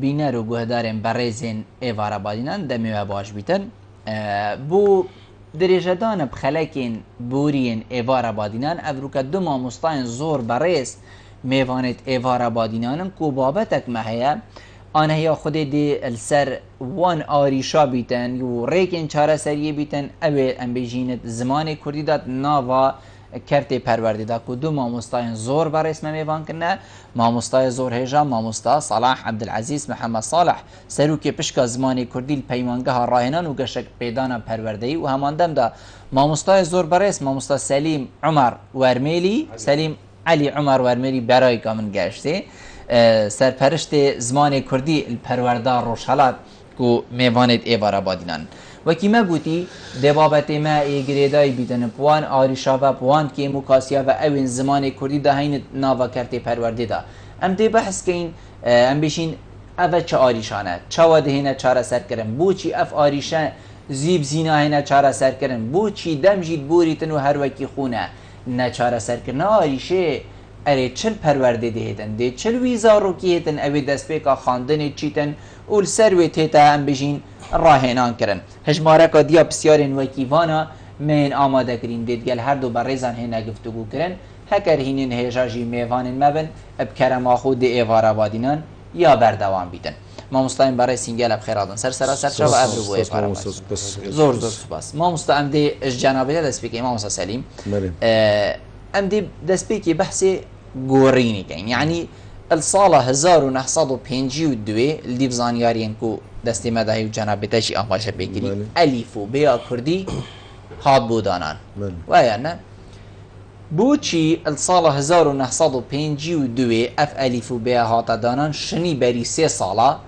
بینەر و گوهدارên berêzên êvara badînan demê baş bîtin. Bu dirêjedana xelekên boriyên êvara badînan ev rûke du mamostayên zor berêz mêvanê êvara badînanin ku babetek me heye anehiya Xwedê dê li ser wan arîşa bîtin û rêkên çareseriyê bîtin ew ê em bêjînin zimanê Kurdî da nava kertê perwerdê da ku du mamostayên zor berêz me mêvan kirine mamostaya zor hêja mamosta Salah Abdulezîz Mihemed Saleh serokê pişka zimanê Kurdî li peymangeha rahênan û geşek pêdana perwerdeyî û heman dem da mamostaya zor berêz mamosta Selîm Umer Wermêlî Selîm Elî Umer Wermêlî berayeka min geştê serperiştê zimanê Kurdî li perwerda Rojhelat ku mêvanê êvara badînan wekî me gotî dê babetê me ê girêdayî bîtin wan arîşa ve wan kêm û kasiya ve ew ên zimanê Kurdî da heynin nava kertê perwerdê da em dê behskeyin em bêjîn ev çi arîşan e çawa dihêne çareserkirin boçî ev arîşe zîb zîna hêne çareserkirin boçî dem jî borîtin û her wekî xûne ne çareserkirina arîşê erê çil perwerdê dihêtin dê çil wî zarokî hêtin ew ê destpêka xandinê çîtin û li ser wê tête em bêjîn rahênan kirin hejmareka diya pisyarên wekî vana mêên amadekirîn dê gel her du berêzan hêne guftugû kirin heker hînên hêja jî mêvanên me bin bi kerema xwe dê êvara badînan ya berdewam bîtin mamostayên berêz gelek xêr adin ser seraser çawa ev bû êvara zor zor spas mamosta em dê ji cenabê dest pêkê mamosta Selîm em dê destpêkê behsê gorînê kirin yanî الساڵە 1952 li dîv zaniyariyên ku destê me dahî û cenabê te jî amaje pêkirî elîf û bêya Kurdî hat bû danan waya ne boçî li sala 1952 ev elîf û bêya hata danan şinî berî 3 sala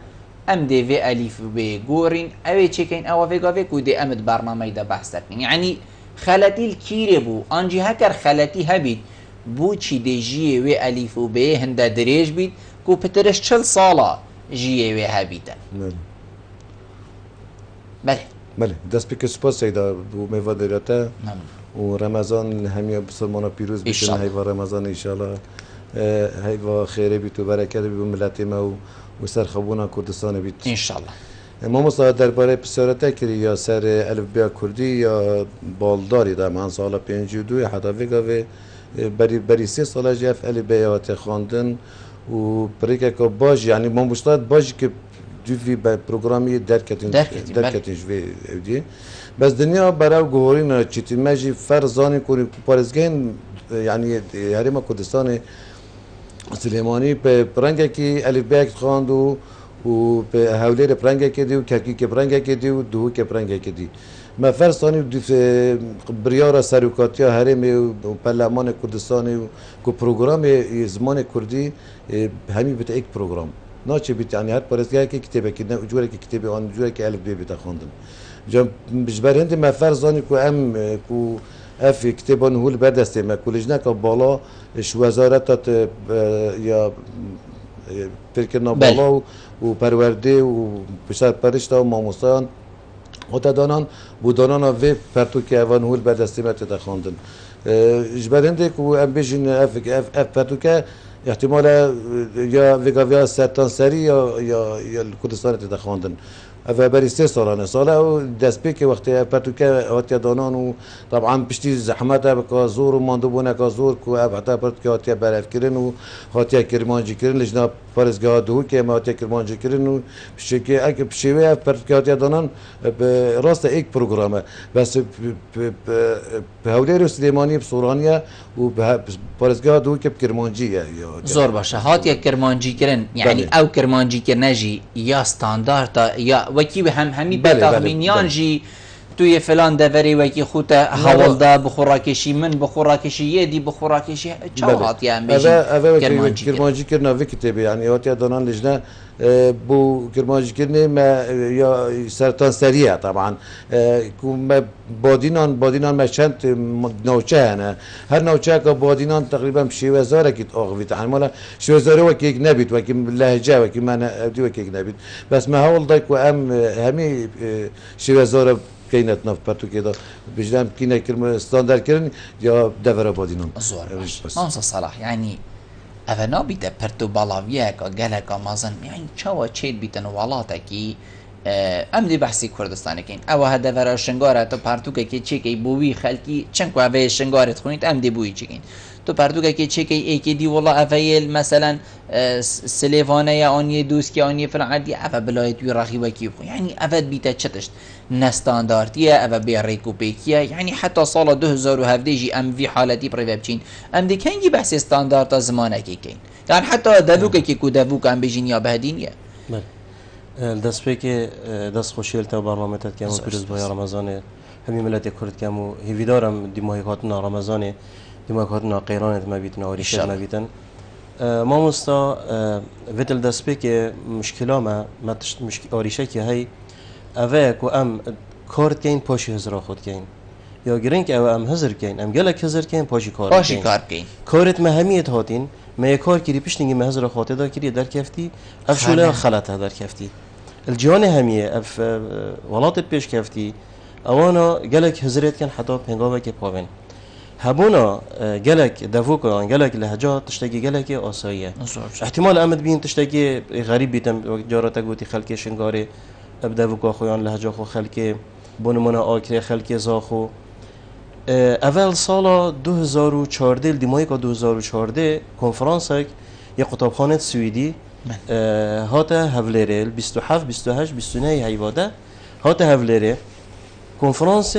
em dê vê elîf û bêyê gorîn ew ê çêkeyin ewa vêgavê ku dê em di bernameyê de behs dekin yanî xeletî li kîrê bû an jî heker xeletî hebît boçî dê jiyê wê elîf û bêyê hinde dirêj bît ku pitiriş 40 sala jiyê wê hebîtin belê belê destpêkê spas seyda bû mêva derya te û remezan hemiya bisilmana pîroz bîtin heyva remezan înşallah heyva xêrê bît û bereketê bî milletê me û serxebûna Kurdistanê bît înşallah mamosta derbarê pisarete kirî ya ser elifbeya Kurdî ya baldarî da mehan sala 52 heta vêgavê berî 3 sala jî ev elîbeya hate xwandin û pirêkeka baş yanî mamosta baş ki dûvî programî derketin ji vê evdî bes dinya berew guhorîna çîtî me jî fer zanîn ku parêzgehên yanî Herêma Kurdistanê Silêmanî rengekî elîbeyek xwand û hewlêrê rengekê dî û kerkîkê rengekê dî û duhûkê rengekê dî me fer sanî biryara serokatiya Herêmê û Perlemanê Kurdistanê û ku programê zimanê Kurdî hemî bite ek program naçê bît yanî her parêzgehekê kitêbekî ne curekî kitêbê an curekî elifbê bîte xwandin ji ber hindê me fer zanî ku em ku ev kitêban hûl berdestê me ku li jineka bala ji wezareta ya pêrkirina bala û perwerdê û serperişta û mamostayan hate danan bû danana vê pertûkê evan hûl berdestê me têde xwandin ji ber hindê ku em bêjin ev pertûke ihtimale ya vêgaviya sertanserî ya li Kurdistanê têde xwandin ev berî 3 salan e sala ew destpêkê wextê ev pertûke hatiye danan û taban piştî zehmeta bika zor û mandûbûneka zor ku ev heta pertûkê hatiye berevkirin û hatiye kirmancîkirin li jina parêzgeha duhûkê me hatiye kirmancîkirin û pişêwê ev pertûkê hatiye danan rast e ek program e bes hewlêrê Silêmanî bi Soraniye û parêzgeha duhûkê bi kirmancî ye zor başa hatiye kirmancîkirin yanî ew kirmancîkirine jî ya standarta ya wekî hem hemî betaxmîniyan jî tu yê filan deverê wekî xû te hewalda bixwerakêşî min bixwerakêşî yê dî bixwerakêşî çawa hatiye em bêjin kirmancîkirina vê kitêbê yanî hatiye danan li jine bû kirmancîkirinê me ya sertanserî ye taban ku me badînan me çend navçe hene her navçeyeka badînan teqrîben şêwezarekî axivît mala şêwezarê wekî nebît wekî lehce wekî me evdî wekî nebît bes me hewl da ku em hemî şêwezara keynet nav pertûkê da bijnem kîne standardkirin ya devera badînan zor mamsa Salah yanî اونا بیده پرتو بالاویه که گله که مازن یعنی چاوا چید بیتن والاته کی ام دی بحثی کردستانه کین او هده ورا شنگاره تو پرتوکه که چه کی بوی خلکی چند که اوه شنگارت خونید ام دی بوی چکین تو پرتوکه که چه کی ایکی دی والله اوه مثلا سلیفانه یا آنیه دوست که آنیه فلان عدی اوه بلایت وی رقیبه کی بخون یعنی اوه بیته چتشت نستانداردیه اوه بی ریکو پیکیه یعنی حتی سال 2017 جی ام وی حالتی پریوه بچین ام دی کنگی بحث استاندارد زمانه کی کین یعنی حتی دووکه که کو دووک ام بجین یا بهدینیه دست به که دست خوشیل تا برنامه تد که پیروز بای رمضان همی ملت کرد که مو هیوی دارم دی ماهی کاتنا رمضان دی ماهی کاتنا قیرانت ما بیتن آریشه ما بیتن ما مستا ویتل دست به که مشکلا ما آریشه که هی اوه کو ام کارت کین پاشی هزار خود کین یا گرین که اوه ام هزار کین ام گلک هزار کین پاشی کار کین کارت ما همیت هاتین ما کار کردی پیشنگی ما هزار خاطر دار کردی در کفتی افشوله خلط در کفتی الجوان همیه اف ولات پیش کفتی اوانا گلک هزارت کن حتی پنگاوه که پاون هبونا گلک دفوکان گلک لهجات تشتگی گلک آساییه احتمال امد بین تشتگی غریب بیتم جارتا گوتی خلک شنگاره ابدفوکا خویان لهجا خو خلک بونمونا آکر خلک زاخو اول سال 2014 دیمایی که 2014 کنفرانس یک کتابخانه سوئدی هات هفلره 27 28 29 هیواده هات هفلره کنفرانس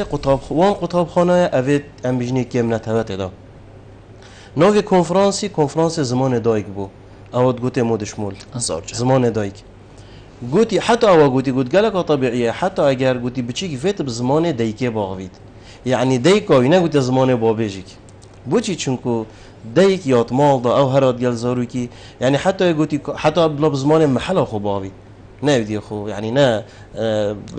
کتابخانه اوید امبیجنی که من تهوت دا نوع کنفرانس زمان دایک بو اواد گوته مودشمول زمان دایک گوتی حتی او گوتی گوت گلک طبیعیه حتی اگر گوتی بچی گفت بزمان دایکه باقوید یعنی دایک آینه گوتی زمان بابیجیک بوچی چونکو دایک یاد مال دا او هرات گل زاروکی یعنی حتی گوتی حتی بلا بزمان محل خو باقوید نه بدي خو يعني نه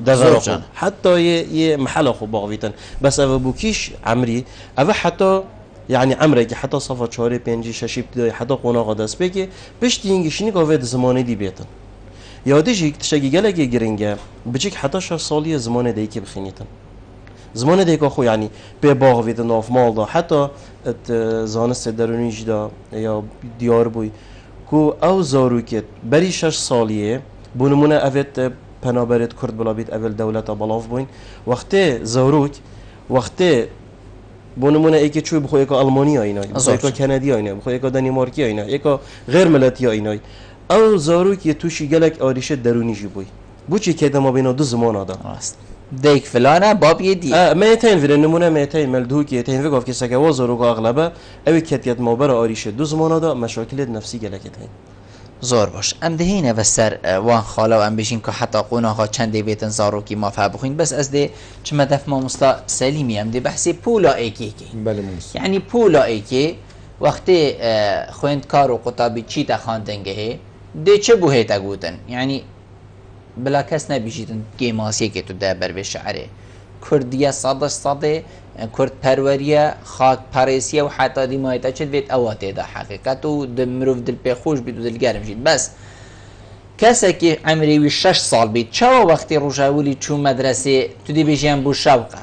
دغرا حتى ي محل خو باغويتن بس ابو بوكيش عمري ابا حتى يعني عمرك حتى صفه 4 5 6 ابتدائي حتى قناقه دست بگه بشتینگ شینی که ود زمانه دی بیتن یادش تشگی گلگی گرینگه بچک حتى 6 سالی زمانه دی که بخینیتن زمانه دی که خو يعني به باغویتن ناف مال دا حتى زانست درونی جدا یا دیار بوی کو او زاروکت بری 6 سالیه بونمونه اوت پنابرت کرد بلابید اول دولت بالاف بوین وقتی زاروک وقتی بونمونه ای که چوی بخوی که آلمانی اینای بخوی که کانادی اینای بخوی که دانمارکی اینای که غیر ملتی اینای او زاروک یه توشی گلک آریشه درونی جی بوی بوچی که دما بین دو زمان آدم دیک فلانه باب یدی میتین ولی نمونه میتین ملدو که تین وگاف که سگوا زاروک اغلبه اوی کتیت مابر آریشه دو زمان آدم مشاکل نفسی گلکت هی زور باش ام دهینه و سر وان خاله و ام بشین که حتی قوناها چند بیتن زاروکی ما فهم بخوین بس از ده چه مدف ما مستا سلیمی ام ده بحثی پولا ایکی کی یعنی پولا ایکی وقتی خویندکار و قطابی چی تا خواندنگه ده چه بوهی تا گوتن یعنی بلا کس نبیشیدن گیماسیه که تو ده بر به شعره کردیه صده کرد پروریه خاک پاریسیه و حتی دیمایتا چه دوید اواته ده حقیقت و مروف دل پیخوش بید و دل گرم شید بس کسی که عمریوی 6 سال بید چه وقتی روشاولی چون مدرسه تو دی بیشیم بو شوقه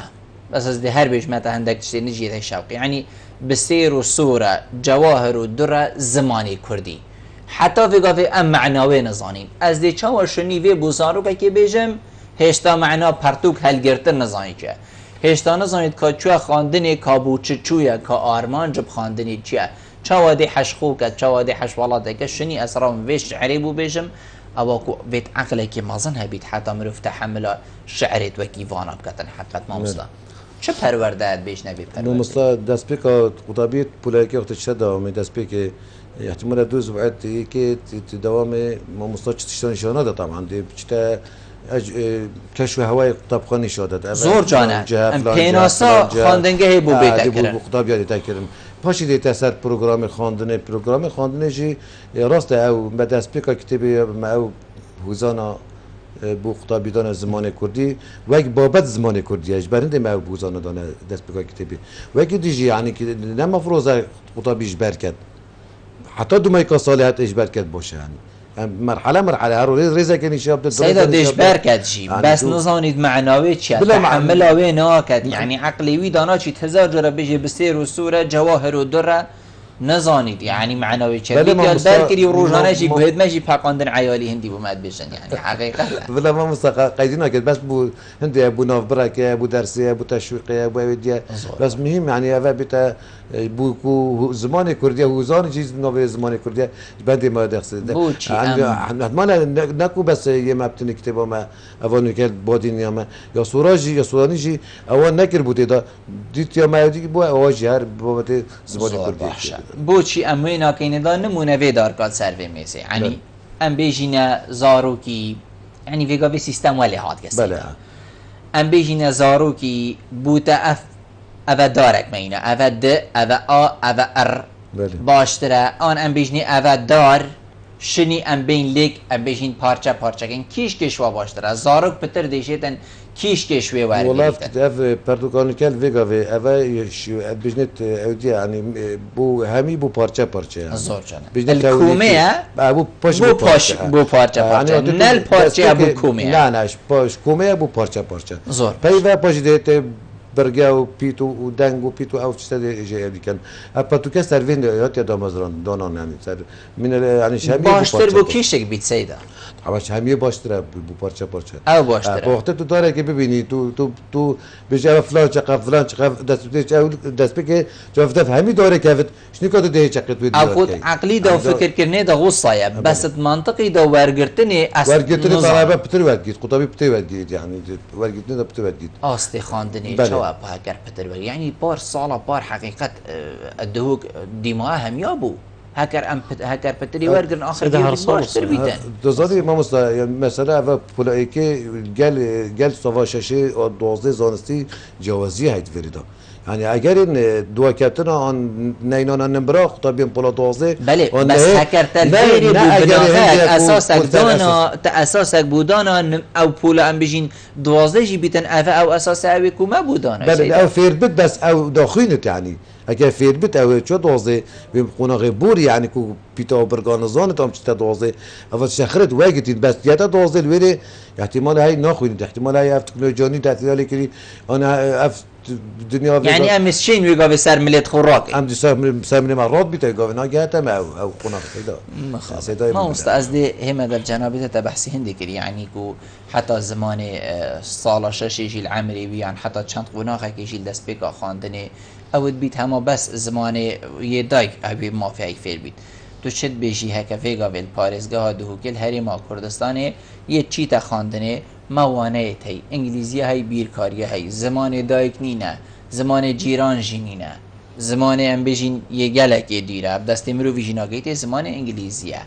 بس از ده هر بیش متا هندک تشتی نجیده شوقه یعنی بسیر و صوره جواهر و در زمانی کردی حتی وگاوی ام معناوی نزانیم از ده چه وشنی وی بوزارو که بیشم هشتا معنا پرتوک هلگرتر نزانی که هشتا نزانید که چوه خواندنی کابوچه چویه که آرمان جب خواندنی چیه چه وادی حشخو که چه وادی حشوالاته که شنی اسرام ویش شعری بو بیشم او کو ویت عقله که مازن هبید حتی مروف تحمل شعریت وکی وانا بکتن حقیقت ما مسلا چه پرورده بیش نبی پرورده؟ مسلا دست بی که قطابیت پولایکی وقت شد دوامی دست بی که احتمال 2 اسبوع که دوام ما مسلا چتشتان نشانه ده طبعا دی چتا کشف هوای قطابخانه شده زور جانه پیناسا خواندنگه بو بیت کردن قطاب یادی تکردم پاشی دیت اثر پروگرام خواندنه جی راست او به دست پیکا کتابی ما او حوزانا بو قطابیدان زمان کردی و یک بابت زمان کردی اش برنده ما او حوزانا دانه دست پیکا کتابی و یک دیجی یعنی که نه مفروضه قطابیش برکت حتی دو مایکا صالحات اش برکت باشه یعنی مرحله هر ریزه کنی شاب سیدا دیش برکت جی بس نزانید معناوی چیه تحملاوی ناکد یعنی عقلیوی دانا چی 1000 جرا بجی بسیر و سوره جواهر و دره نزانید یعنی معنوی چه بله، بیاد ما برکری و روزانه جی ما- گوهد ماشی پاکاندن عیالی هندی بومد بشن یعنی حقیقت ولی ما مستقل قیدی نکرد بس بو هندی ابو نافبرکه ابو درسی ابو تشویقی ابو ایدیا بس مهم يعني اوه بیتا بو کو زمان کردی وزان چیز نو زمان کردی بندی ما دخسته بو چی حتما نکو بس یه مبتنی کتاب ما اوانو که بادین یا ما یا سوراجی یا سورانی جی اوان نکر بوده دا دیت یا ما دیگه بو اواجی هر بابت زمان کردی بو چی اموی ناکینه دا نمونه ویدار کاد سروی میسه یعنی ام بیجینه زاروکی یعنی ویگا وی سیستم ولی هات کسی بله ام بیجینه زاروکی بوتا اف اوه دارک مینه اوه د اوه آ اوه ار بله باشتره آن ام بیجنی اوه دار شنی ام بین لیک ام بیجین پارچه پارچه کن کیش کشوا باشتره زاروک پتر دیشتن کیش کشوی ور ولافت گریتن اف پردوکانیکل ویگا و اوه شو بجنت اودی يعني بو همي بو پارچه پارچه زور جانه بجنت الکومه بو پاش بو پاش بو پارچه پارچه نل پارچه بو کومه نه نه پاش کومه بو پارچه پارچه زور پی و پاش دیت برگه و پیتو و دنگ و پیتو او چیزا دیگه دیکن اپا تو که سروین یات یا دامازران دانان یعنی سر من یعنی شمی باشتر بو کیشک بیت سیدا همش همیه باشتره بو پارچه پارچه او باشتره وقتی تو داره که ببینی تو بجا فلان چقدر فلان چقدر دست بگه جفت همی داره که شنو کدو ده چقدر ویدیو او خود عقلی دا فکر کرنه دا غصه بس منطقی دا ورگرتنی ورگرتنی طلبه بتر ورگید قطبی بتر ورگید يعني ورگرتنی دا بتر ورگید آستی خواندنی بله. چوا هکر پتر ورگید یعنی بار سالا بار حقیقت الدهوك دیما هم یابو هکر پتری ورگرن آخر سيدي دیو هرسان باشتر بیتن دزاری ما مثلا اول پولایی که گل سواششه 12 زانستی جوازی هید وریدا يعني اگر این دو کتن آن نینان نمبرا خطابیم پولا 12 بله بس هکر تلفیری بود بناخه اساسک دانا تا اساسک بودانا او پولا ام بجین 12 جی بیتن او اساس اوی کومه بودانا بله او فيربت بس او داخلت يعني اگر فيربت او چو 12 بیم قناغ بور يعني کو پیتا برگانزان تام چتا 12 اول شخرت واجد بس يا 12 الويله احتمال هاي ناخذ احتمال هاي تكنولوژی تاثیر کری انا اف دنیا یعنی امس چین ویگا به سر ملت خوراک ام سامن مرات بیت گاونا گهتم او قناغ پیدا ما مستعزد هم در جنابت تبحثی هندی کری یعنی کو حتی زمان سال 6 جیل عمری بیان حتی چند قناغه که جیل دست بکا خواندنه اود بیت همه بس زمان یه دایک اوی مافیای فیر بیت تو چت بیجی هکا ویگا ویل پارزگاه دهوکل هری ما کردستانه یه چی تا خواندنه موانه تی انگلیزی های بیرکاری های زمان دایک نینه زمان جیران جینینه زمان ام بیجین یه گلک دیره دست مرو ویژیناگیت زمان انگلیزیه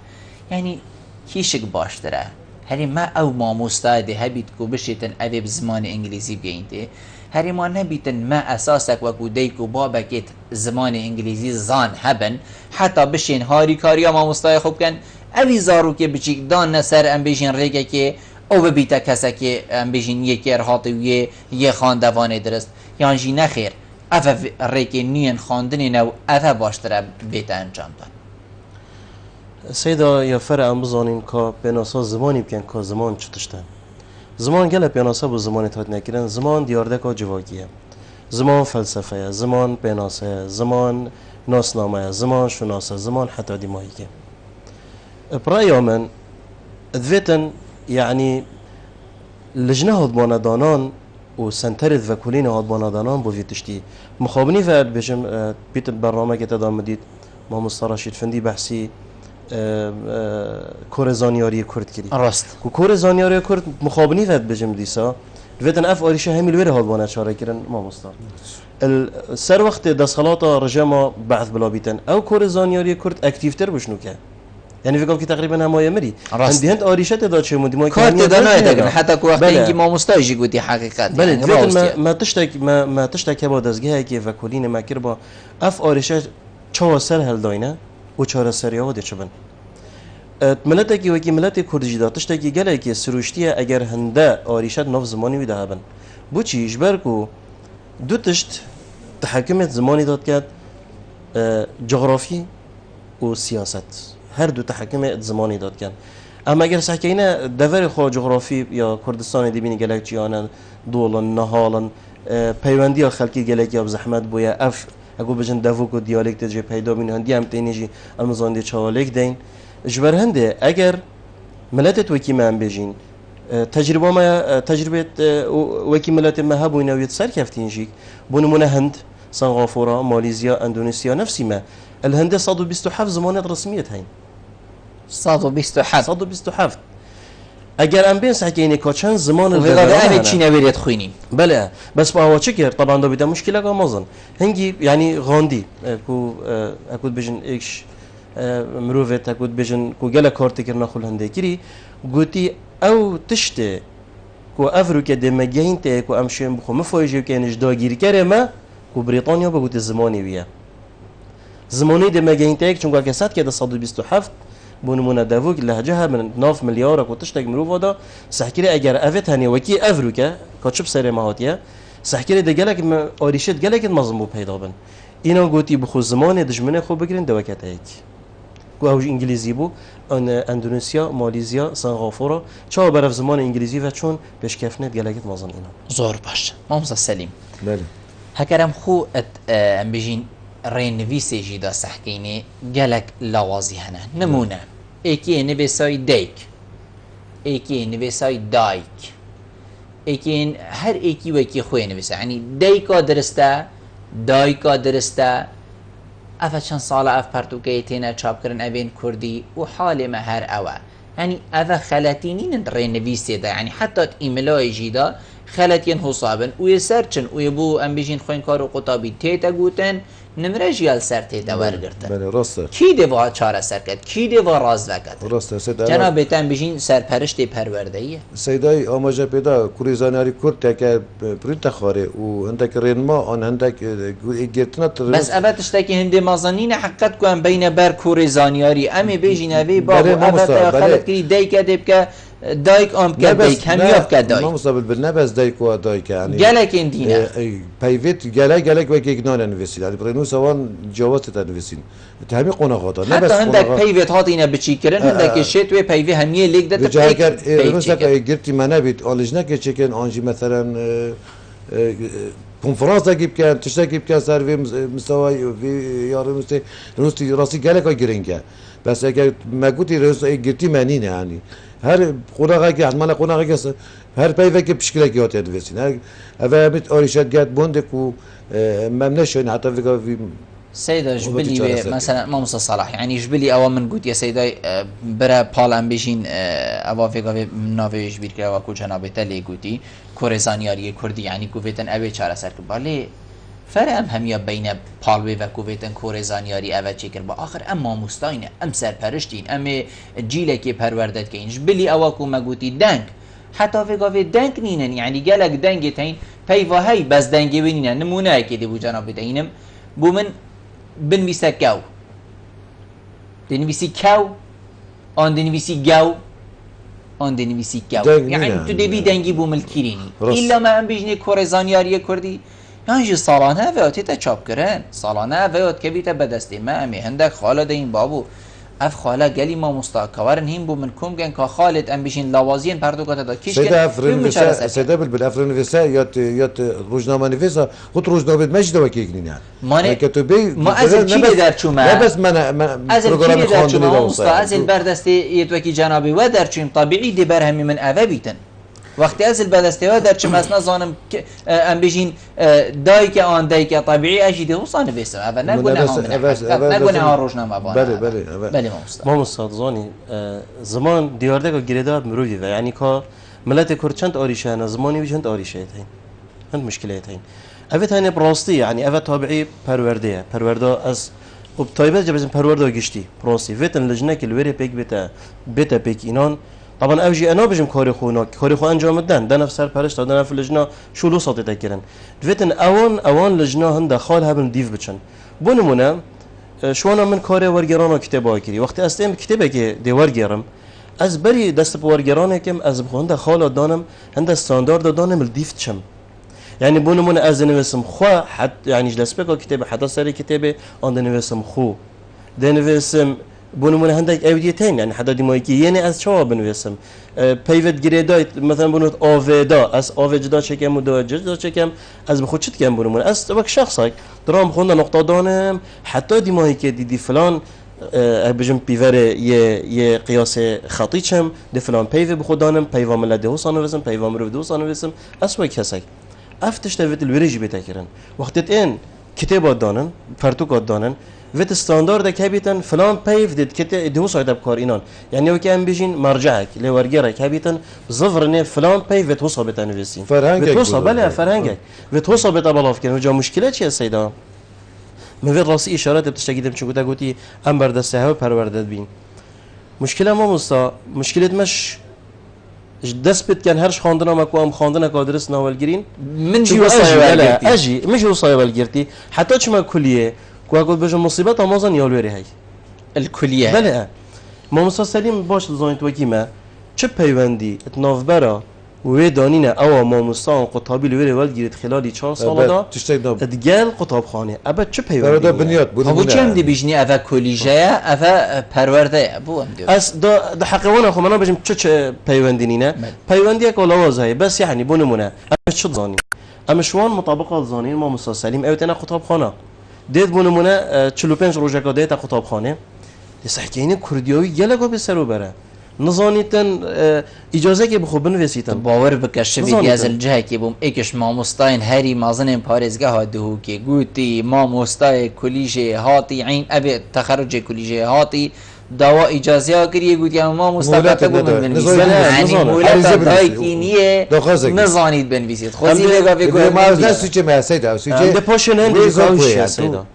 یعنی کیشک باشتره هری ما او ما مستعده هبیت کو بشیتن ادب زمان انگلیزی بیینته هری ما نبیتن ما اساسک و کودیک و بابکت زمان انگلیزی زان هبن حتی بشین هاری کاریا ما مستعده خوب کن اوی زارو که بچیک دان نسر ام بیجین ریگه که او بیتا کسا که ام بیجین یکی ارهاتی و یه خاندوانه درست یان جی نخیر افا ریگه نین خاندنی نو افا باشتره بیتا انجام دان سيدا يا فرق بزانين كا بناسا زماني بكن كا زمان چتشتن زمان گله بناسا بو زمان تات نکردن زمان دیارده کا جواگیه زمان فلسفه زمان بناسه زمان ناسنامه زمان شناسه زمان حتی دیماییه برای من ادویتن يعني لجنه هدبانه دانان و سنترد و کلین هدبانه دانان بو ویتشتی مخابنی فرد بشم بیت برنامه که تدام دید ما مسترشید فندی بحثی کورزانیاری کرد کردی راست و کورزانیاری کرد مخابنی فرد بجم دیسا دویتن اف آریشه همی الویر هدبانه چاره کردن ما مستر سر وقت دستخلات رجما بعث بلا بیتن او کورزانیاری کرد اکتیفتر بشنو که یعنی فکر که تقریبا همای مری هند آریشه داد چه مودی ما کارت دانای دکن حتی که وقتی اینکه ما مستاجی گویی حقیقت بله ما تشتک با دزگه که وکولین مکر با اف آریشه چه سر هل داینه و چهار سریا و دیچبن ملت کی وکی ملت کردی داد تشتکی گله که سروشتیه اگر هنده آریشه نو زمانی وی دهبن بو چیش برکو دو تشت تحکمت زمانی داد کرد جغرافی و سیاست هر دو تحکم زمانی داد کن اما اگر سحکینه دور خو جغرافی یا کردستان دی بینی گلک جیانن دولن نهالن پیوندی خلکی گلک یا زحمت بویا اف اگو بجن دفوک و دیالکت جه پیدا بین هندی هم تینیجی المزان دی چالک دین جبر هنده اگر ملتت وکی من بجین تجربه ما تجربه وکی ملت ما هبو نویت سر کفتینجی بونمونه هند سنغافوره ماليزيا اندونيسيا نفسي ما الهند 127 زمانات رسميه هين 127 اگر ام بين حكيني كوتشان زمان وهذا انا تشينا بريت خويني بلا بس ما هو تشكر طبعا ده بدا مشكله كمازن هنجي يعني غاندي اكو بيجن اكش مروفت اكو بيجن كو جلا كارت كرنا خل هندكري قوتي او تشته كو افريقيا دمجين تي كو امشين بخو مفوجي كانش داگیر كره ما كو بريطانيا بقول الزماني بيا زماني دمجين تي چون که 100 كده 127 بونمونه داوك لهجها من 9 مليار كو تشتاق مروفا دا سحكري اگر افت هني وكي افريقيا كاتشب سر ماهاتيا سحكري ده جلك اوريشت جلك مزمو پیدا بن اینا گوتی بخو زمان دجمنه خو بگیرن دوکت هيك كو اوج انجليزي بو ان اندونيسيا ماليزيا سنغافوره چا برف زمان انجليزي و چون بشكفنت جلكت مازن اینا زور باش مامزا سليم بله هكرم خو ام بيجين رين نويسي جيدا سحكيني جلك لوازي هنا نمونه ايكي نبساي ديك ايكي نبساي دايك ايكي هر ايكي وكي خوي نبسا يعني ديكا درستا دايكا درستا افا چند ساله اف پرتوكيتينا چاب کرن ابين كردي وحالي ما هر اوا يعني افا خلاتينين رين نويسي دا يعني حتى ايميلاي جيدا خلاتين حسابن ويسرچن ويبو ام بيجين خوين كارو قطابي تيتا گوتن نمره جیال سر تیتا ورگرده بله راسته کی دیوا چاره سر کرد کی دیوا راز وکد راسته سید جناب بیتن بجین سرپرشت پرورده ایه سیدای آماجه پیدا کوریزانیاری کرد که پریت خاره و هندک رینما آن هندک گرتنات بس ابد اشتکی هندی مازنین حقیقت کن بین بر کوریزانیاری امی بیجین اوی بابو ابد خلط کری دیک ادب که دایک آم که دایک همیاب که دایک ما مصابل بالنبز دایک و دایک یعنی گلک این دینه پیوت گلک و که اگنان نویسید یعنی برای نوسوان جواز تنویسین تهمی قناقاتا حتی هندک پیوت هات اینه بچی کرن هندک شت و پیوی همیه لیک ده بجا اگر مثلا گرتی منه بید آلجنه که چکن آنجی مثلا کنفرانس اگیب کن تشتاگیب کن سر وی مستوای وی یارو راستی راستی گلک ها گرینگه بس اگر مگوتی راستی گرتی منینه یعنی هر قناقه که حتما قناقه که هر پیوه که بشکل که هاتی ادویسین هر اوه آریشت گرد بونده که ممنه شوین حتی وی سيدا جبلي مثلا ما موسى صلاح يعني جبلي او من قلت يا سيدا برا بال ام بيجين او فيغا نافي جبير كلا وكو جنابته لي قلتي كوريزانياري كردي يعني كوفيتن ابي چاره سر بالي فرق هميا بين پالوي و كوفيتن كوريزانياري او چيكر با اخر اما مستاينه ام سرپرشتين ام جيله كي پروردت كين جبلي او كو ما قلتي دنگ حتى فيغا في دنگ نينن يعني جالك دنگ تين پیوا هي بس دنگ بينن نمونه كده بو جنابته اینم بو من بنویسه گو دنویسی کو آن دنویسی گو آن دنویسی گو يعني تو دبي دنگی بو ملکیرینی ایلا ما هم بجنی کورزانیاری کردی یعنی سالانه ویاتی تا چاپ کرن سالانه ویات که بیتا بدستی ما امی هندک خاله این بابو اف خاله گلی ما مستاکورن هیم بو من کم گن که خالد ام بشین لوازین پردوکات دا کیش کن سیده بالافرین نویسه یاد روزنامه نویسه خود روزنامه مجد و کیکنین یعنی ما از کی در چومه نه بس من پروگرام خواندنی دا از البردستی یدوکی جنابی و در چوم طبیعی دی برهمی من اوه بیتن وقتی از البردستی و در چوم اصلا زانم ام بشین دای که آن دای که طبیعی اجیده وصا نویسه اوه نگونه ها روزنامه بله ما مستضانی زمان دیارده که گریدار مروی و یعنی که ملت کرد چند آریشه هن زمانی چند آریشه هن هند مشکلات هن اوه هنه براستی یعنی اوه طبیعی پرورده از خب طایبت جبزن پرورده گشتی براستی ویتن لجنه که الوری پیک بیتا پیک اینان طبعا اوجي انا بجم كاري خو انجام دن ده نفس سرپرست ده نفس لجنه شلو ساطي تكرن دوتن اوان لجنه هند خال هبن دیف بچن بونمونه شوانا من كاري ورگرانا كتابا كري وقت استم كتابه كي دي ورگرم از بري دست بورگرانه كم از بخونده خال دانم هند استاندارد دانم الديف تشم يعني بونمونه از نوسم خو حد يعني جلس بك كتابه حتى سري كتابه ان نوسم خو ده نوسم بونمون هندك اوديتين يعني حدا ديمايكي يعني از شو بنويسم بيفت جريدايت مثلا بنوت اوفيدا از اوفيدا چكم و جدا چكم از بخود چت كم بونمون از وك شخصك درام خوندا نقطه دانم حتى ديمايكي دي فلان بجم بيفر يه قياس خطيچم دي فلان بيف بخودانم بيوا ملده وصانوسم بيوا مرودو صانوسم اسوي كسك افتش تفت الوريج بتاكرن وقتت ان كتاب دانن فرتوك دانن وت استاندارد كابيتن فلان بيف ديت كت دو صعد بكار اینان يعني وكان بيجين مرجعك لورجرك كابيتن زفرني فلان بيف توصل بتنفيسين توصل بلا فرهنگك وتوصل بتبلاف كان وجا مشكله چه سيدا من غير راسي اشارات بتشتاقيدم چون گوتا گوتي ام بردسته ها پروردت بين مشكله ما مستا مشكله مش دست بت كان هرش خواندنا ما كوام خواندنا كادرس ناولگرين من جي وصايا اجي مش وصايا والگرتي حتى چما كليه كواكو بجو مصيبه امازون يالوري هي الكليه بله ما مستا سليم باش زاينت وكيما چه پیوندی اتناف برا و دانینه او ما مستان قطابی لوری والگیرید خلالی 4 سال دا ادگل قطاب خانه ابد چه پیوندی برای بنیاد بود هبو چند دی بیجنی اوه کلیجه اوه پرورده بو هم دیو از دا حقیقانا خو منا بجم چه پیوندی نینه پیوندی یک لوازه بس يعني بونمونه اما چه زانی اما شوان مطابقات زانین ما مستا سلیم اوتنا قطاب خانه دید بونمونه 45 روزه دیتا قطاب خانه دسحکینه کردیاوی گلگو به سرو بره نزانیتن اجازه که بخو بنویسیتن باور بکشه ویدی از الجهه که بوم ایکش ما مستاین هری مازن پارزگاه ها دهو که گوتی ما مستای کلیجه هاتی عین ابی تخرج کلیجه هاتی دوا اجازه ها کریه گوتی ما مستقبت بوم بنویسید یعنی مولتا دایکینیه نزانید بنویسید خوزی بگا بگو ما از نسو چه محسیده ده پاشن هندی زاویش سیدا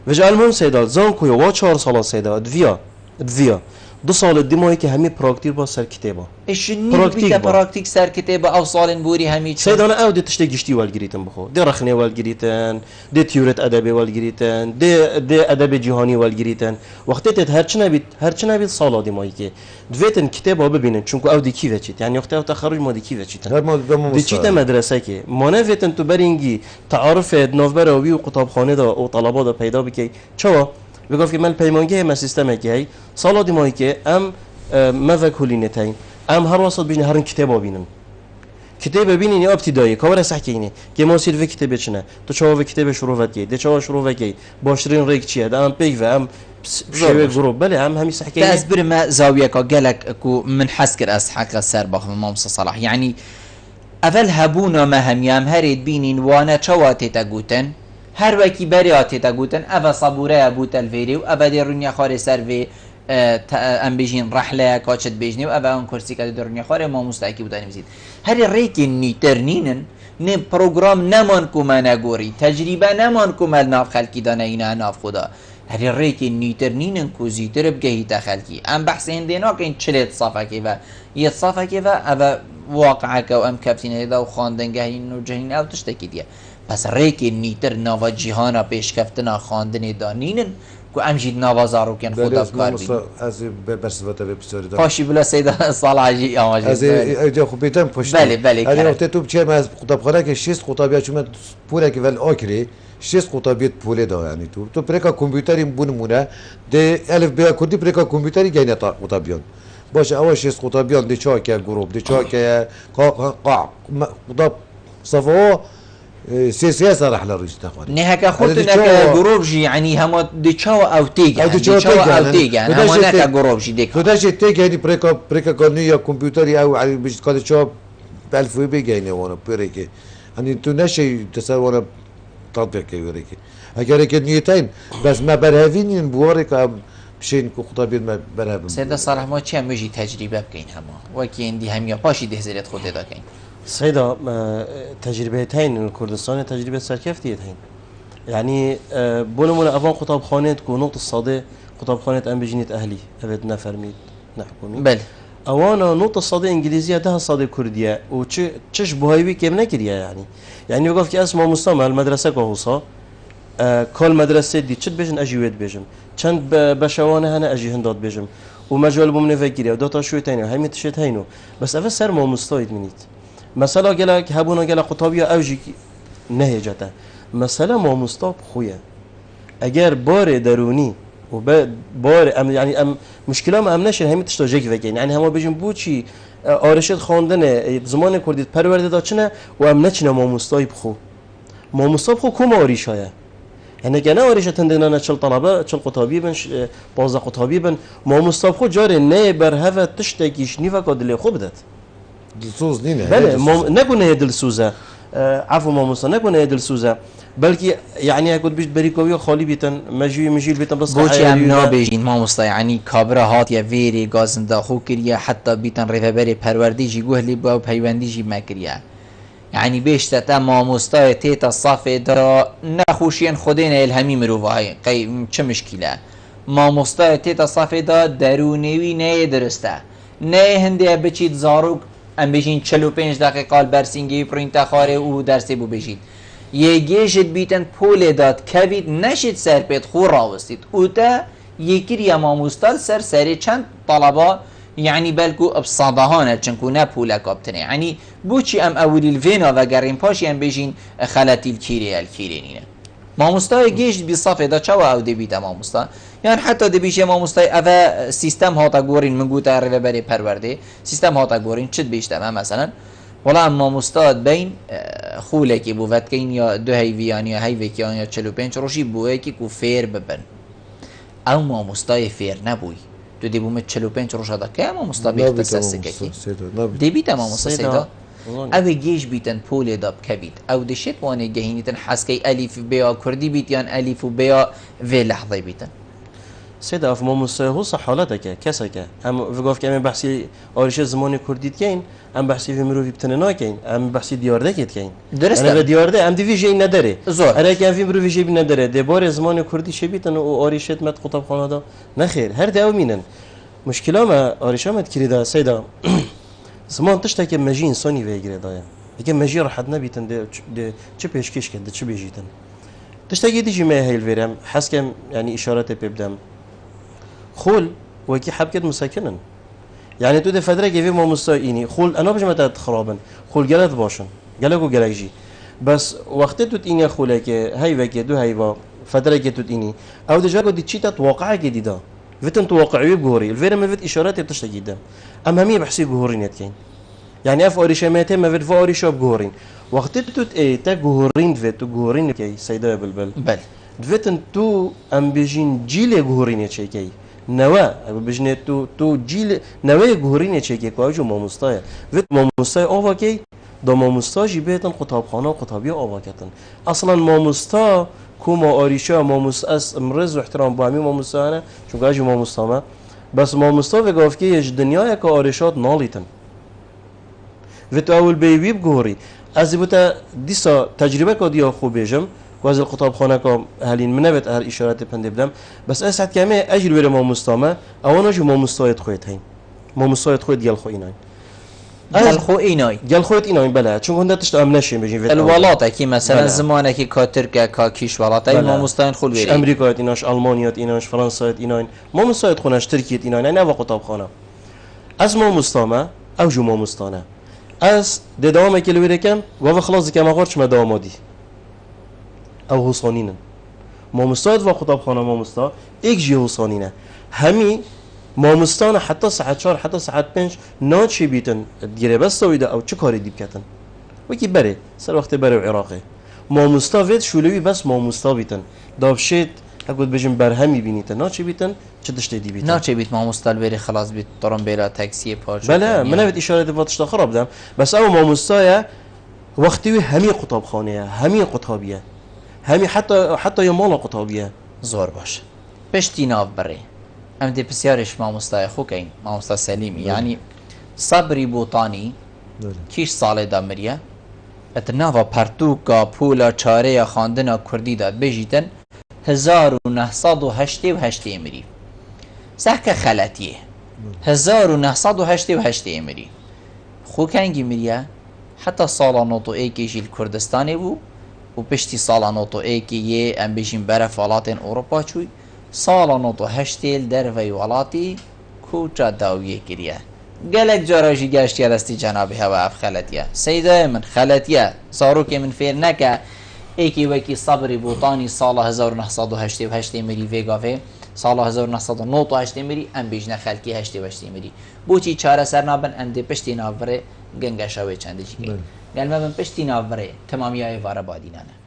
وجه المهم سیدا زان کویا و 4 سال سیدا دویا 2 سال دیمایی که همه پراکتیک با سر کتابا ايش نيجي براكتيك سر كتابه او صال بوري همي سيدانا او دي تشتي گشتي والگريتن بخو دي رخنه والگريتن دي تيورت ادبي والگريتن دي ادب جهاني والگريتن وقتی هرچنه بيت سال دیمایی که دویتن کتابا ببینن چونکو او دی کی وچیت يعني وقتی او تخرج ما دی کی وچیتن دي چیت مدرسه که ما نویتن تو برینگی تعارف نوبراوی و قطابخانه دا او طلبا دا پیدا بکی چوا بگفت که من پیمانگی ما سیستم کی سال دیمایی که ام ما وکولینتاین ام هر وسط بيجي هرن كتابه بينن كتابه بينن يا ابتدائي كورا سحكيني كما سير في كتابه شنو تو شو في كتابه شروفات كي ده شو شروفات كي باشرين ريك تشي ام بيك ام شوي جروب بلا ام هم سحكيني بس بر ما زاويه قالك كو من حسكر اس حق سر باخ امام صلاح يعني اول هبونا ما هم يام هريد بينين وانا چواتي تاغوتن هر وكي برياتي تاغوتن اوا صبوره ابو تلفيري و ابدي رنيا خار سر ام بيجين رحله كاتشت بيجني و اون كرسي كده درنيا خاره ما مستحقي بودن بزيد هر ريك نيترنين نه پروگرام نمان کو منگوری تجربه نمان کو مل ناف خلقی دانه اینا ناف خدا هر ريك نيترنين کو زیتر بگهی تا خلقی ام بحث هندینا که این چلت صفحه که و یه صفحه که و او واقعه که و ام کبتین هدا و خواندن گهین و جهین او تشتکی دیه بس ريك نيتر ناوا جهانا پیشکفتنا خواندن دانینن کو امجید نوازارو کن خدا کار بین از برسوته به بسیاری دارم پاشی بلا سیدا صالحی آماجید از اینجا خوب بیتم پشت بله هر وقت تو بچه از قطبخانه که 6 قطبیه چون پوره که ول آکری 6 قطبیت پوله دا یعنی تو پرکا کامپیوتری بونمونه ده الف بیا کردی پرکا کامپیوتری گینه تا قطبیان باشه اول 6 قطبیان دی چا که گروپ دی چا که قاع قطب صفو سياسة راح لريش تاخذ نهاك خدنا كجروب جي يعني هم ديشاو او تيجا ديشاو او تيجا هم هناك جروب جي ديك فداش تيجا يعني بريكا قانونية كمبيوتري او يعني بيجي كذا شو بألف ويبيجي يعني وانا بريكا يعني تو نشي تسوي وانا تطبيق كبيريكي اگر كنيتين بس ما برهفين بوريكا بشين خطابين ما برهفين سيدا صالح ما چه مجي تجربة بكين هما وكي عندي هم يا باشي دهزلت خود دا كين سيدا تجربه تين الكردستان تجربه سركفتيه تين يعني بولمون افان خطاب خانه تكون نقطه الصادق خطاب خانه ام بجنيت اهلي ابد نفرميت نحكمي بل اوانا نقطه الصادق انجليزيه ده الصادق كرديه و تشش بوهايبي كم نكريا يعني يقف كي اسمه مستمع المدرسه كوصا كل مدرسه دي تشد بيجن اجيوت بيجم چند بشوانه هنا اجي هندات بيجم ومجال بوم نفكريا دوتا شوي تاني هاي متشت هينو بس افا سر ما مستويد منيت مثلا گلک هبونا گلک قطابی اوجی نهجته مثلا ما مستاب خویه اگر بار درونی و بار ام يعني ام مشكله ما امنش همي تشتاجك وگین يعني هما بيجن بوچی آرشت خواندن زمان کردید پرورده داشتنه و ام نچنه ماموستای بخو ماموستا بخو کم آریشایه يعني كنا وريشة عندنا شل طلبة شل قطابي بن بعض قطابي بن ماموستا بخو جار نه بر هوا تشتكيش نيفا قدلي خوب دات دلسوز نینه بله نكون هي دلسوزة عفوا ماموستا نكون هي دلسوزة بلكي يعني اكو بيش بريكوي خالي بيتن مجيل بيتن بس بوچی هم نابیجین ماموستا یعنی کابرا هات یا ویری گازنده خو کریه حتی بیتن ریفبری پروردی جی گوهلی با پیوندی جی مکریه يعني بيشتتا ماموستا تيتا صافي دا نخوشين خودين الهمي مروفاي قي چه مشكلة ماموستا تيتا صافي دا درونيوي نه درسته نه هنده بچيت زاروك ام بيجين 45 دقيقة برسينگي پرینتا خاره او درسي بو بيجين يگيشت بيتن پول داد كويد نشد سر بيت خو راوستيد او تا يكير يا ماموستا سر چند طلبا يعني بلكو ابصادهانه چنكو نه پوله کابتنه يعني بوچی ام اولی الفينا و گرین پاشی ام بيجين خلاتي الكيرينينه ماموستا گيش بي صافي دا چاو او دي بيتا ماموستا يعني حتى دي بيشه ماموستا اوا سيستم هاتا گورين منگو تا ريبري پرورده سيستم هاتا گورين چت بيشتم مثلا ولا ماموستا بين خولکی بو ودکین یا دو هیویان یا هیوکیان یا 45 روشی بوه کی کو فیر ببن او ماموستای فیر نبوی تو دی بوم 45 روش دا که ماموستا بیختصاص کی دی بیت ماموستا سیدا او گیش بیتن پول داب کبید او دشت وانه گهینیتن حسکی الف بیا کردی بیت یان الف بیا و لحظه بیتن سيدا في ماموس هو صح حالتك كسك ام فيقف كم بحثي اورش زمان كرديت كاين ام بحثي في مروفي بتننا كاين ام بحثي دياردك كاين انا ديارده ام دي في جي ندري انا كان في مروفي جي ندري دي بار زمان كردي شبيتن و اورشت مت قطب خانه دا نخير هر داو مينن مشكله ما اورشا مت كريدا سيدا زمان تشتكي مجي انساني ويجري دايا يمكن مجي راح نبيتن دي چه پیشکش کرد چه بيجيتن تشتكي دي ما هي الفيرم حسكم يعني اشارات بيبدم خول وكي حبكت مسكنن يعني تو ده فتره كيف ما مستايني خول انا بجمع تاع خرابن خول جلد باشن جلكو جلجي بس وقت تو تيني خولك هاي وكي دو هايوا فتره كي تو تيني او دجاكو دي تشيتا واقعه جديده فتن واقعيه بغوري الفيرم فيت اشارات بتشتي جدا اما همي بحسي جوهرين كاين يعني اف اوريشمات ما فيت فوريشوب جوهرين وقت تو تا جوهرين فيت جوهرين كي سيدا بلبل بل فتن تو ام بيجين جيل جوهرين كي نوا بجنه تو جيل نوا جوهرين چيكي كواجو ماموستايا ويت ماموستاي اوواكي دو ماموستا جيبيتن قطابخانه قطابيه اوواكتن اصلا ماموستا كوما اوريشا ماموس اس امرز واحترام بامي ماموستا انا چون كاجو ماموستا ما بس ماموستا وگافكي يج دنيا كا اوريشات ناليتن ويت اول بيبي بجوري از بوتا ديسا تجربه كديا خو بيجم وازل قطاب خانه كم اهلين منبت اهل اشارات پند بدم بس اسعد كمه اجر بره ما مستامه اوانا جو ما مستايت خويت هين ما مستايت خويت ديال خو ايناي ديال خو ايناي ديال خويت ايناي بلا چون هنده تشت امنش بيجي الولات كي مثلا زمانه كي كاتركا كاكيش ولاتاي ما مستاين خول بيري امريكا ايناش المانيا ايناش فرنسا ايناي ما مستايت خوناش تركيا ايناي انا قطاب خانه از ما مستامه او جو ما مستانه از دوام كيلو كم و خلاص كما غورش ما دوامادي او حسانینن ماموستاد و خطاب خانه ماموستا ایک جی حسانینه همی ماموستان حتی ساعت 4 حتی ساعت 5 ناچی بیتن دیره بس ویده او چه کاری دیب کتن وکی بره سر وقت بره عراقه ماموستا وید شولوی بس ماموستا بیتن دابشید اگود بجم برهمی بینیتن ناچی بیتن چه دشته دی بیتن ناچی بیت ماموستا بری خلاص بیت طرم بلا تاکسی پاچ بله من نوید اشاره دفاتش خراب دم بس او ماموستا وقتی همی قطاب خانه همی قطابیه همي حتى يمالا قطابيه زور باش پشتی ناف بره ام دي بسيارش ماموستا خو كاين ماموستا سليمي يعني صبري بوطاني كيش ساله دا مريا اتناوا پرتوكا پولا چاره خواندنا كردي دا بجيتن 1988 مري سحك خلاتيه 1988 مري خو كانجي مريا حتى سالا نوتو ايكي جيل كردستاني بو و پشتی سالا نوتو ایکی یه ام بیشین بره فالاتین اوروپا چوی سالا نوتو هشتیل در وی والاتی کوچا داویه کریه گلک جاراجی گشت یادستی جنابی هوا اف خلطیه سیده من خلطیه زارو که من فیر نکه ایکی وکی صبری بوطانی سالا 1988 مری ویگاوه سال 1998 مری ام بیجنه خلکی 88 مری بوچی چاره سر نابن ام دی پشتی ناوره گنگا شوی چنده چی که گل ما بن پشتی ناوره تمامی های واره بادینانه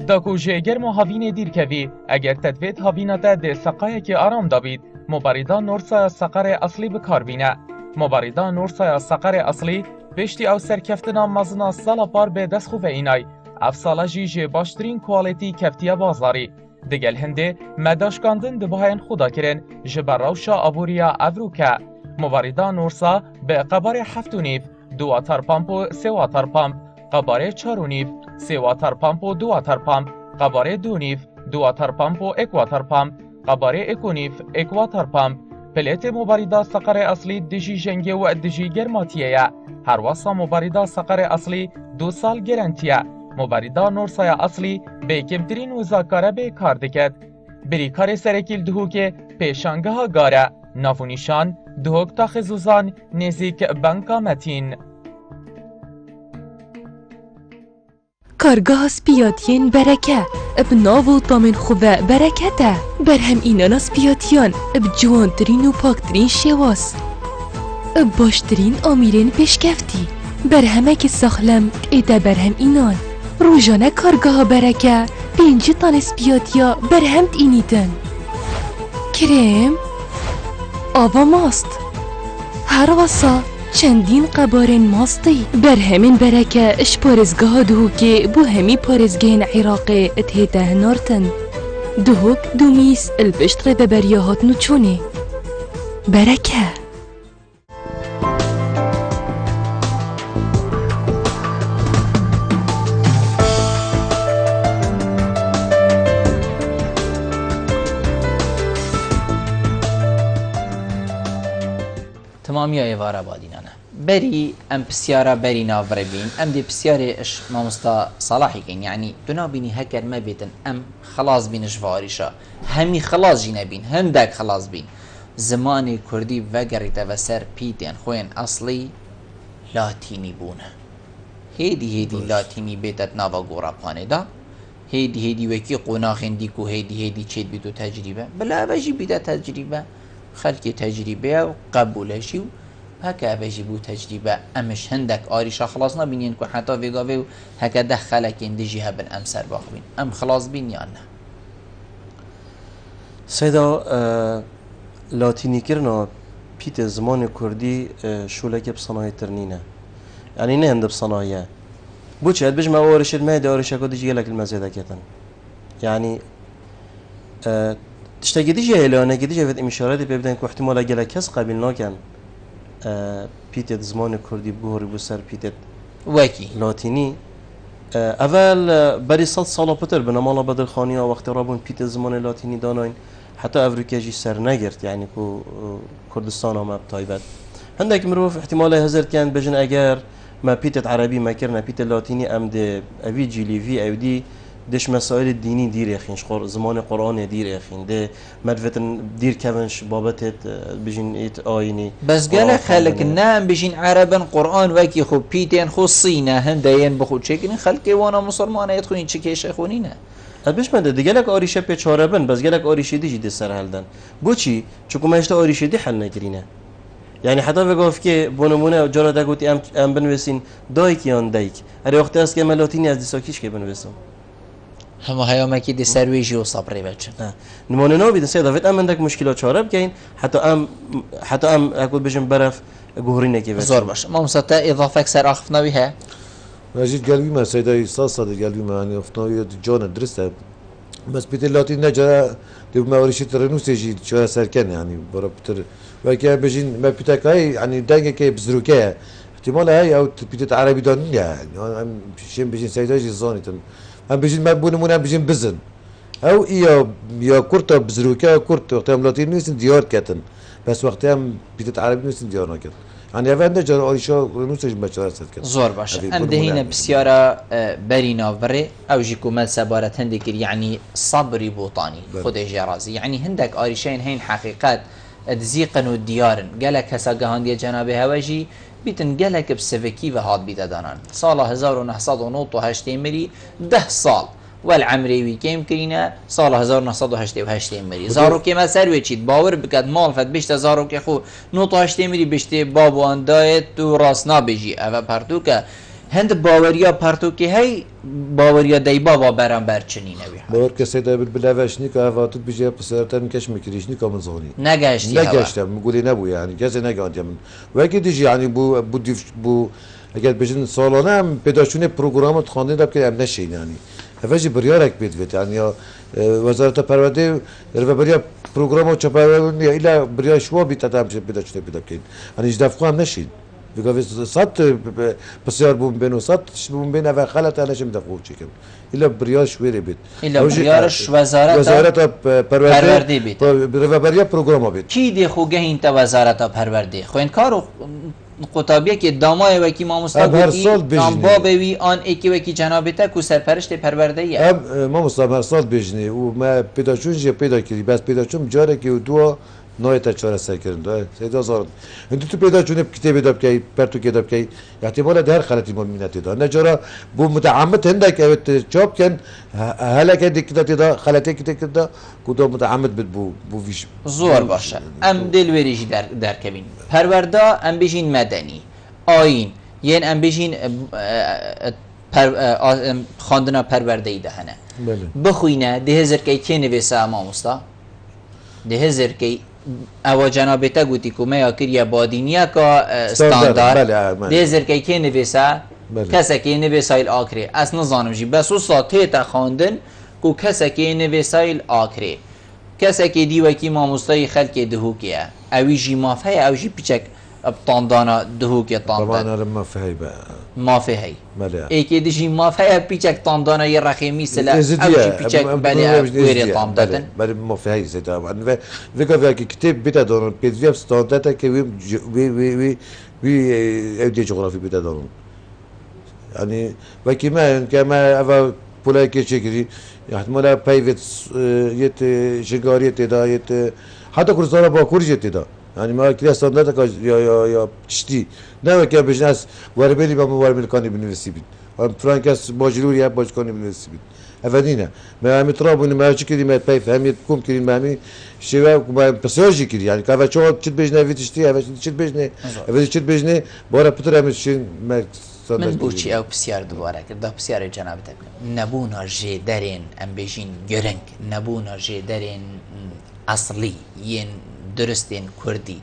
داکو جیگر هاوین دیر کوی اگر تدوید هاوینا ده سقای که آرام دابید مباریدا نورسا سقر اصلی بکاربینه مباریدا نورسا سقر اصلی پشتی او سرکفتنا مزنا سالا پار به دست خوب اینای اف سالا جی باشترین کوالیتی کفتیا بازاری دگل هنده مداشکاندن دباین خدا کرن جبراوشا ابوریا افروکا مباریدا نورسا به قبار 7.5 2 واتر پامپ و 3 واتر پامپ قباره 4.5 3 واتر پامپ و 2 واتر پامپ قباره 2.5 2 واتر پامپ و 1 واتر پامپ قباره 1.5 1 واتر پامپ پلیت مباریدا سقر اصلی دجی جنگی و دجی گرماتیه هر واسا مباریدا سقر اصلی 2 سال گرانتیه مباریدا نورسای اصلی به کمترین وزاکاره به کار دکد بری کار سرکیل دهو که پیشانگه ها گاره نافونیشان دهوک تا خزوزان نزیک بنکا متین کارگاه سپیاتین برکه اب ناو تامن خوبه برکته برهم اینانا سپیاتیان اب جوانترین و پاکترین شواس اب باشترین آمیرین پیشکفتی برهمه که ساخلم ایده برهم اینان روزانه کارگاه برکه 5 تن سپیاتیا برهمت اینیدن کرم آوا ماست هر واسا چندین قبارن ماستی بر همین برکه اش پارزگاه دهو که بو همی پارزگهن عراقی اتهیده نارتن دهوک دومیس البشتر ببریاهات نوچونه برکه تمامی ایوارا بادینانه بری ام پسیارا بری ناوره بین ام دی پسیاری اش مامستا صلاحی کن یعنی دونا بینی هکر ما بیتن ام خلاص بین جوارشا همی خلاص جینه بین هندک خلاص بین زمانی کردی وگریت و سر پیتین خوین اصلی لاتینی بونه هیدی لاتینی بیتت ناوا گورا پانه دا هیدی وکی قناخین دیکو هیدی چید بیتو تجربه بلا بجی بیده تجربه خلقی تجربه و قبولشی و هکا بجی بو تجربه امش هندک آریشا خلاص نبینین که حتی ویگاوه و هکا ده خلقین دیجی هبن ام سر باخ بین ام خلاص بین یا نه سیدا لاتینی کرنا پیت زمان کردی شولک بصناعی ترنینه یعنی نه هند بصناعیه بو چه بجمع آرشید ما ده آرشا کدی جیلک المزیده کتن یعنی تشتاقي ديجي هيلانه ديجي في امشارات بيبدأ انكو احتمال اجل كاس قابل ناكن بيتت زمان كردي بوري بسر بيتت وكي لاتيني اول بري سال بتر بنمالا بدل خانيا وقت رابون بيتت زمان لاتيني داناين حتى افريقيا جي سر نگرت يعني كو كردستان هم بتايبت عندك مروف احتمال هزر كان بجن اگر ما بيتت عربي ما كرنا بيتت لاتيني ام دي افي جي لي في او دي دش مسائل الديني دير يخين شخور زمان قرآن دير يخين ده مدفتن دير كونش بابتت بجين ايت آيني بس قال خلق نام بجين عربا قرآن وكي خو بيتين خو صينة هندين بخو چكين خلقي وانا مسلمان يدخلين چكيش اخونينه البش من ده قالك آريشه بيت شاربن بس قالك آريشه دي جدي سر هلدن بوچي چكو ما اشتا آريشه دي حل نگرينه يعني حتى بگفت که بونمونه جارا دگوتی ام بنویسین دایک یان دایک اری وقت است که ملاتینی از دیساکیش که بنویسم همه هیامه که دی سرویجی و صبری بچن نمونه نابید سیدا وقت ام عندك مشکلات چاره بکین حتی ام اقول بجم برف گوهرینه که زور باشه ما مستا اضافه اکثر آخفناوی ها مجید قلبی ما سیدا ایساس صادق قلبی ما يعني افناوی جان درسته بس بيت اللاتين نجا دي ما وريش ترنوس يجي شو سركن يعني برا بتر وكا بيجين ما بتاكاي يعني دايق كي بزروكه احتمال هاي او بيت عربي دون يعني شيم بيجين سيداجي زونيتن هم بيجين ما بونمون هم بيجين بزن او يا كرتا بزروكه كرتا وقت اللاتين نيس ديار كاتن بس وقتی هم بیت عربی نیستن دیار نکرد يعني أفند جر آریشا نوستش بچه سد کرد زور باشه ام دهینه بسیارا برینا وره او جی کومل سبارت هندی کر یعنی صبری بوطانی خودش رازی یعنی هندک آریشین هین حقیقت ادزیقن و دیارن گلک هسا گهاندی جناب هواجی بیتن گلک بسفکی و هاد بیت دانان سال 1998 مری 10 سال والعمري وي كيم كرينا صار 1988 مري زارو كيما سروي تشيد باور بكد مال فد بيشتا زارو كي خو نوطو 8 مري بيشتي بابو اندايت و راسنا بيجي اوا پرتوكا هند باوريا پرتوكي هي باوريا داي بابا برانبر چنينه وي باور كسي دا بالبلاوشني كافاتت بيجي بسرتن كش مكريشني كامل زوني نگشتم مقولي نبو يعني كذا نگاندم وكي ديجي يعني بو اگر بجن سالانه هم پیداشونه پروگرامات خواندن دب که هم نشین یعنی هفجی بریارک بیت یعنی یا وزارت پرورده رو بریا پروگرامو چپاون یا ایلا بریا شوا بیت تا هم پیداشونه پیدا کن یعنی جدفقو هم نشین بگه صد بسیار بوم بین و صد بوم بین و خلط انشم دفقو چیکن ایلا بریا شویره بیت ایلا بریارش وزارت پرورده بیت رو بریا پروگرامو بیت کی دی خوگه این تا وزارت پرورده خو این کارو قطابیه که دامای وکی ما مستقبلی آن بابوی آن اکی وکی جنابته کو سرپرشت پرورده ای ما مستقبل هر سال بجنی و ما پیداشون جه پیدا کردی بس پیداشون جاره که دو نایت چهار سر کردن سیدا زار انت تو پیداشون کتاب داد که پرتو کتاب که احتمال در خلطی مؤمنات داد نجارا بو متعمد هندک اوت چاپ کن هلا که دکتات دا خلطی کتاب دا کدوم متعمد بو ویش زور باشه ام دلوریجی در کبین پرورده ام بجین مدنی آین یعنی ام بجین خواندنا پرورده ای دهنه بخوینه ده هزار که چه نویسه ما مستا ده هزار که او جنابتا گوتی که ما کریا بادینیا که استاندار ده هزار که چه نویسه کسی که نویسه ایل آکره از نظانم جی بس او ساته تا خواندن که کسی که نویسه ایل آکره کسی که دیوکی ما مستای خلق دهو که اوی جی مافه او جی پیچک بطاندانا دهو که طاندان طبعا ما فهي بقى ما فهي ایکی دیجی ما فهي پیچک طاندانا یه رخیمی سلا او جی پیچک بلی اویری طاندادن بلی ما فهي زیده و ویگه که کتاب بیتا دارن پیدوی ستاندتا که وی اودی جغرافی بیتا دارن يعني وكي ما كما أفا بولاكي شكري احتمالا بايفت يت شجارية دا يت حتى كرسالة باكور جت دا يعني ما كده استاندارد كاج يا تشتي نه که بجنس وربلی با وربل کانی بنویسی بید فرانکس باجلوری باج کانی بنویسی بید افدینه ما مترابون ما چی کردیم پای فهمیت کوم کردیم ما می شوا پساجی کردی يعني که چه چت بجنه ویتشتی اول چت بجنه اول چت بجنه بارا پتر همشین من بوچی او بسیار دوباره کرد ده بسیار جناب تک نبونا جدرین ام بجین گرنگ نبونا جدرین اصلی ین درستین کردی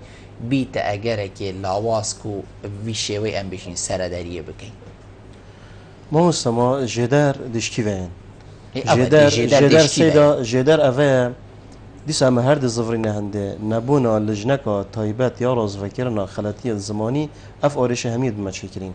بیت اگر که لاواس کو ویشوی ام بجین سردریه بکن ما مستما جدر دشکی وین جدر سیدا جدر اوه دیس هم هر ده زفرین هنده نبونا لجنکا تایبت یا راز وکرنا خلطی زمانی اف آرش همید بمچکرین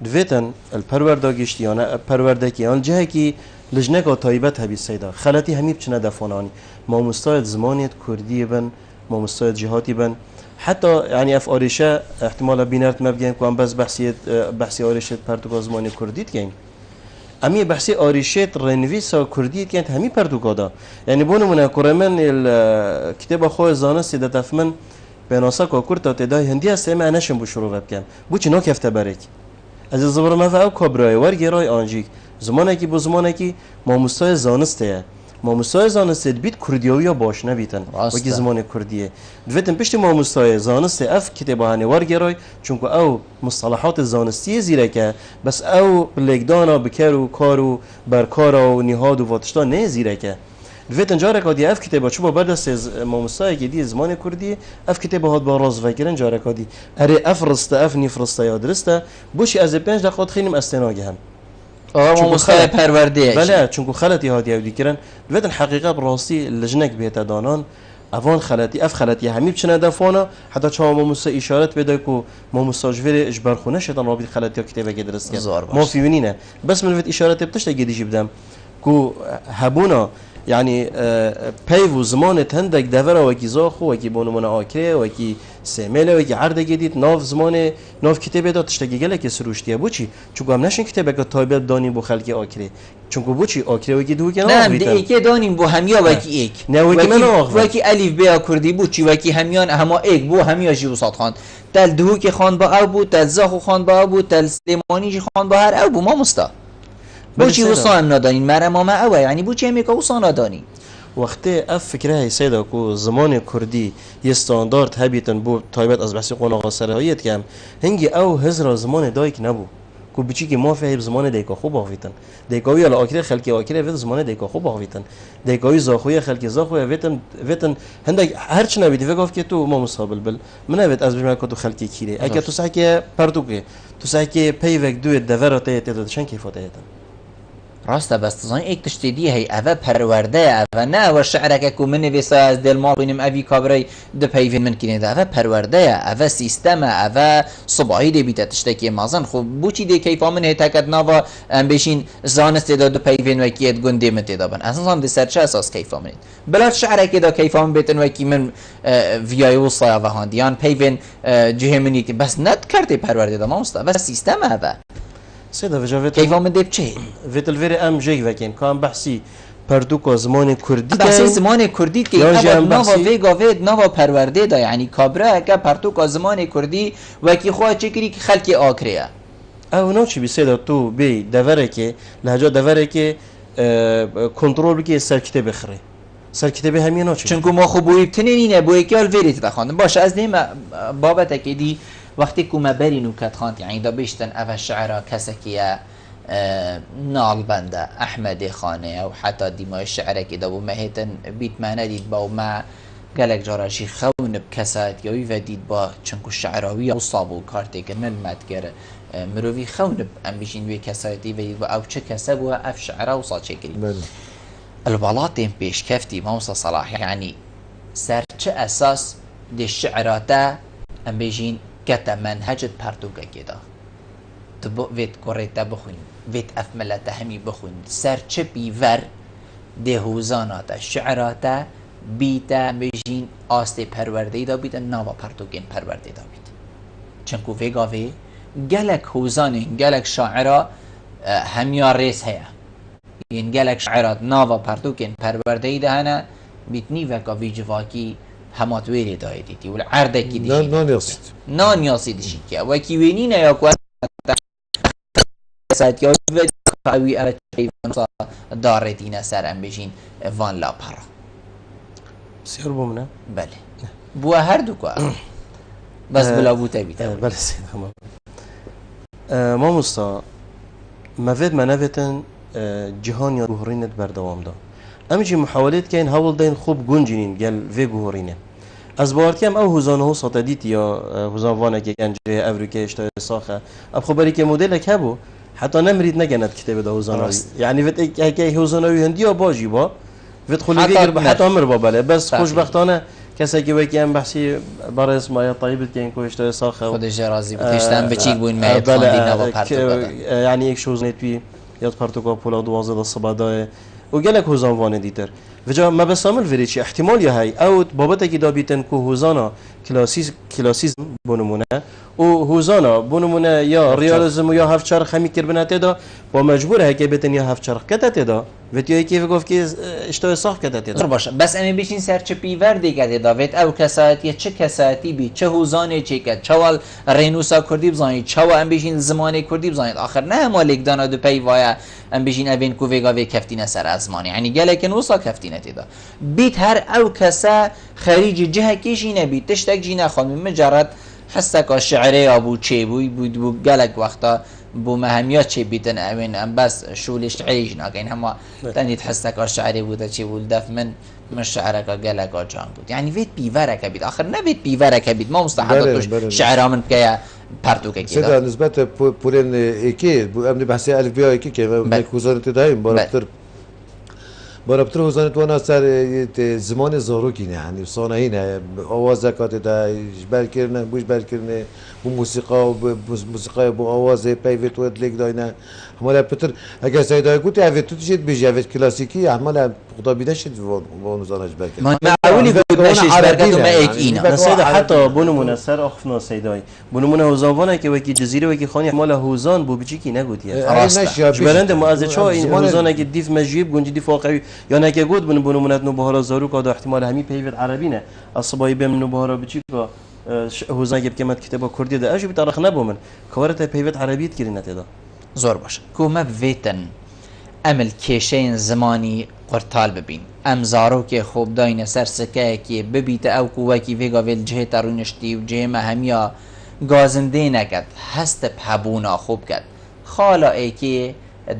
دویتن الپروردگیشتیانه پروردگیان جهه کی لجنه تایبت هبی سیدا خلاتی همی بچنه دفونانی ما مستعد زمانیت کردی بن ما مستعد جهاتی بن حتی یعنی اف آریشه احتمالا بینرت مبگین که هم بس بحثی آریشه پرتوکا زمانی کردید کن امی بحثی آریشه رنویسا کردید کن همی پرتوکا دا یعنی بونمونه کرمن کتاب خواه زانستی دا تفمن بناسا که کرد تدای هندی است اما انشم بو شروع بکن بو چی ناکفته برک از زبر ما او کبرای ورگرای آنجیک زمانی که با زمانی که ما مستای زانسته ما مستای زانسته بیت کردیوی باش نبیتن وقتی زمان کردیه دویتن پشت ما مستای زانسته اف کتابه هنی ورگرای چون که او مصطلحات زانستی زیره که بس او بلگدانا بکرو کارو برکارا و نهاد و واتشتا نه زیره که دویتن جاره کادی اف کتابه چوبا بردست ما مستای که دی زمان کردیه اف کتابه هات با راز وگرن جاره کادی اره اف رسته اف نیفرسته یا درسته بوشی از 5 دقیقه خیلیم استناگه هم ما مستای پرورده بله چون که خلطی هادی اودی کرن دویتن حقیقت براستی لجنک بهت دانان اوان خلطی اف خلطی همی بچنه دفانا حتی چه ما مست اشارت بده که ما مستاجور اجبار خونه شدن رابط خلطی کتابه که درست کرد ما فیونینه بس من وقت اشارت بتشت گدیجی بدم که هبونا يعني پیو و زمان هندک دور وکی زاخو وکی بونمون آکره وکی سیمله وکی عرض جدید ناف زمان ناف کتابه داد تشتگی گله که سروشتیه بوچی چون هم نشین کتابه که تایبت دانی بو خلق آکره چون بوچی آکره وکی دو که نه دی که دانیم بو همیا وکی ایک نه وکی من آخر وکی الف بیا کردی بوچی وکی همیان هما ایک بو همیا جی وسط خان تل دهو که خان با او بود تل زاخو خان با او بود تل سلیمانی جی خان با هر او بو ما مستا بوچی وسان ندانین مرا ما او یعنی بوچی همی که وسان ندانی وقتی اف فکره های سیدا کو زمان کردی یه استاندارد هبیتن بو تایبت از بحث قناغ سرایت کم هنگی او هزار زمان دایک نبو کو بچی که ما فهم زمان دیکا خوب آویتن دیکایی علا آکره خلقی آکره وید زمان دیکا خوب آویتن دیکایی زاخوی خلقی زاخوی ویتن هندک هرچ نبیدی فکر که تو ما مصابل بل من نبید از بیشتر که تو خلقی کیره اگه تو سعی که پردوکه تو سعی که پیوک دوی دورات تدادشان کیفاته ایتن راسته بس تزانی ایک تشتیدی هی اوه پرورده اوه نه و شعرک که من ویسا از دل ما بینیم اوی کابرای ده پیوین من کنید اوه پرورده اوه سیستم اوه صباحی دی بیت تشتکی مازن خب بوچی دی کیفا من هی تکت ناوا بشین زانست دا ده پیوین وکیت گنده من تیدا بن اساسا دی سرچه اساس کیفا منید بلاد شعرک دا کیفا من بیتن وکی من ویای وصا اوه هاندیان پیوین جه منی که بس ند کرده پرورده دا ما مستا بس سیستم اوه سيدا فجافت كيف هم دي بچه فيت الفيري ام جي وكين كان بحثي پردوکو زمان کردی بحثی زمان کردی که اول نوا ویگا وید نوا پرورده دا یعنی کابره که پردوکو زمان کردی وکی خواه چکری که خلق آکریه او نو چی بی سیدا تو بی دوره که لحجا دوره که کنترل بکی سرکته بخره سرکته همین نو چی چونکه ما خوبوی بتنینه بوی که الویری تدخواندم باشه از نیم بابت که دی وقتی که ما بری نوکت خواند یعنی دا بیشتن اول شعرها کسکیه نال بنده احمد خانه او حتی دیمای شعره که دا بو مهیتن بیت معنی دید با ما گلک جاراشی خون بکسات یاوی و دید با چنکو شعراوی او صابو کارتی که مدگر مروی خون ام بیشین وی کساتی و دید با او چه کسه بو اف شعره و صاد چکری البالات این پیش کفتی موسى صلاح یعنی سر چه اساس دی شعراتا ام بیشین کتا منهجت پرتوکه کدا تو ویت کوریتا بخوین ویت افملتا همی بخوین سر چه بیور ده هوزاناتا شعراتا بیتا بجین آست پرورده دا بیتا ناوا پرتوکین پرورده دا بیت چنکو ویگا وی گلک هوزانین گلک شاعرا همیا ریس هیا این گلک شعرات ناوا پرتوکین پرورده دا هنه بیتنی وکا وی جواکی همات ویری دای دیتی ولی عرده کی دیشی نان یاسی دیشی که وکی وینی نه یا کوه ساعت یا وی اوی چیفان داره دینه سر ام بجین وان لا پرا بسیار بومنه بله بوا هر دو که بس بلا بوته بیته بله سید ما مستا موید منویتن جهان یا گوهرینت بردوام دا امجی محاولت که این حول دین خوب گنجینین گل وی گوهرینه از باورتی هم او هزانه ها ساتدیت یا هزان وانه که گنجه افریقه اشتای ساخه اب خبری که مدل که بو حتی نمرید نگند کتاب دا هزانوی یعنی وقت که هزانوی هندی یا باجی با وقت خلیقی حتی امر با بله بس خوشبختانه کسی که وکی هم بحثی برای اسمای طیبت که این کوشته ساخه خودش راضی بتشتن بچیک بوین مهد خاندی نوا پرتوکا یعنی یک شوز نتوی یاد پرتوکا پولا 12 صبح دای و گلک هزان وانه دیتر وجا ما بسامل وری چی احتمال یا هی او بابت کی دابیتن کو هزانا کلاسیسم بونمونه او هزانا بونمونه یا ریالیسم یا هفت چرخ همی کربنات دا با مجبوره که بتن یا هفت چرخ کتات دا وتیای کی گفت که اشتای صاف کتات دا باشه بس امی بشین سر چه پیور دیگه داوت او کساتی چه کساتی بی چه هزانه چه کت چوال رینوسا کردی بزنید چوا ام بشین زمانه کردی بزنید آخر نه مالک دانا دو پیوایا ام بشین اوین کو ویگا وی کفتینه سر ازمانی یعنی گلک نوسا کفتینه دا بیت هر او کسا خارج جهه کیشی نبید تشتک جینا خانم مجرد حسك الشعري ابو چه بو گلک وقتا بو مهمیات چه بیتن اوین ام بس شول شعری جنا این هما تنید حسك الشعري بوده چه بول دف من شعرك گلک جان بود یعنی ویت بیورک بید آخر نبید بیورک بید ما مستحقاتش شعرا من که پرتوکه کیدا سیدا نسبت پولن اکی بو امن بحثی الف بیا اکی که مکوزانت دایم بالاتر برابطر وزانه وانا سر زمان زاروکینه یعنی صانعینه آواز زکات ده بر کردن بوش بر کردن بو موسیقی بو آواز پیوت و دلیک داینه همال پتر اگر سیدای گوتی اوت تو تشید بیش اوت کلاسیکی همال خدا بیده شد و نزانش برکت ما معقولی بود نشیش برکت و ما ایک اینا نسيدا حتى بونمونه سر اخفنا سيداي بونمونه هوزانوانا که وکی جزیره وکی خانی مال هوزان بو بچی کی نگوتیه جبرند معزه چا این هوزانا که دیف مجیب گنج دیف واقعی یا نکه گود بونمونه نو بهارا زارو که احتمال همی پیوت عربی نه اصبایی بهم نو بهارا بچی که هوزان که کمت کتابا کردی ده اجو بتارخ نبومن کارت پیوت عربیت کردی نتیدا زور باشه کومه ویتن عمل کشین زمانی قرطال ببین ام زارو که خوب داین سر سکه که ببیت او قوه که ویگا ویل جه ترونشتی و جه مهمیا گازنده نکد هست بحبونا خوب کد خالا ای که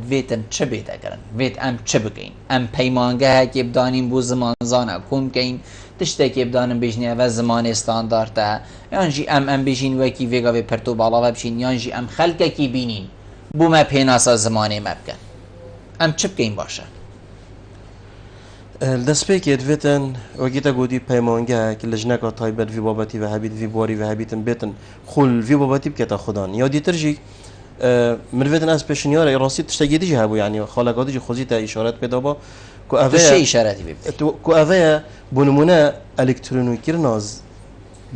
ویتن چه بیده کرن ویت ام چه بگین ام پیمانگه که بدانیم بو زمان زانه کم کین تشته که بدانم بجنه و زمان استاندارده یانجی ام بجین وکی ویگا وی پرتو بالا و بشین یانجی ام خلقه کی بینین بو ما پیناسا زمانه مبکن ام چه بگین باشه دست پیکت ویتن وگیتا گودی پیمانگه که لجنکا تایبت وی بابتی و هبیت وی باری و هبیتن بیتن خل وی بابتی بکتا خدان یا دیتر جی من ویتن از پیشنیاره راستی تشتگی دیجی هبو یعنی خالقاتی جی خوزی تا اشارت پیدا با چه اشارتی ببید؟ کو اوه بونمونه الکترونیکی ناز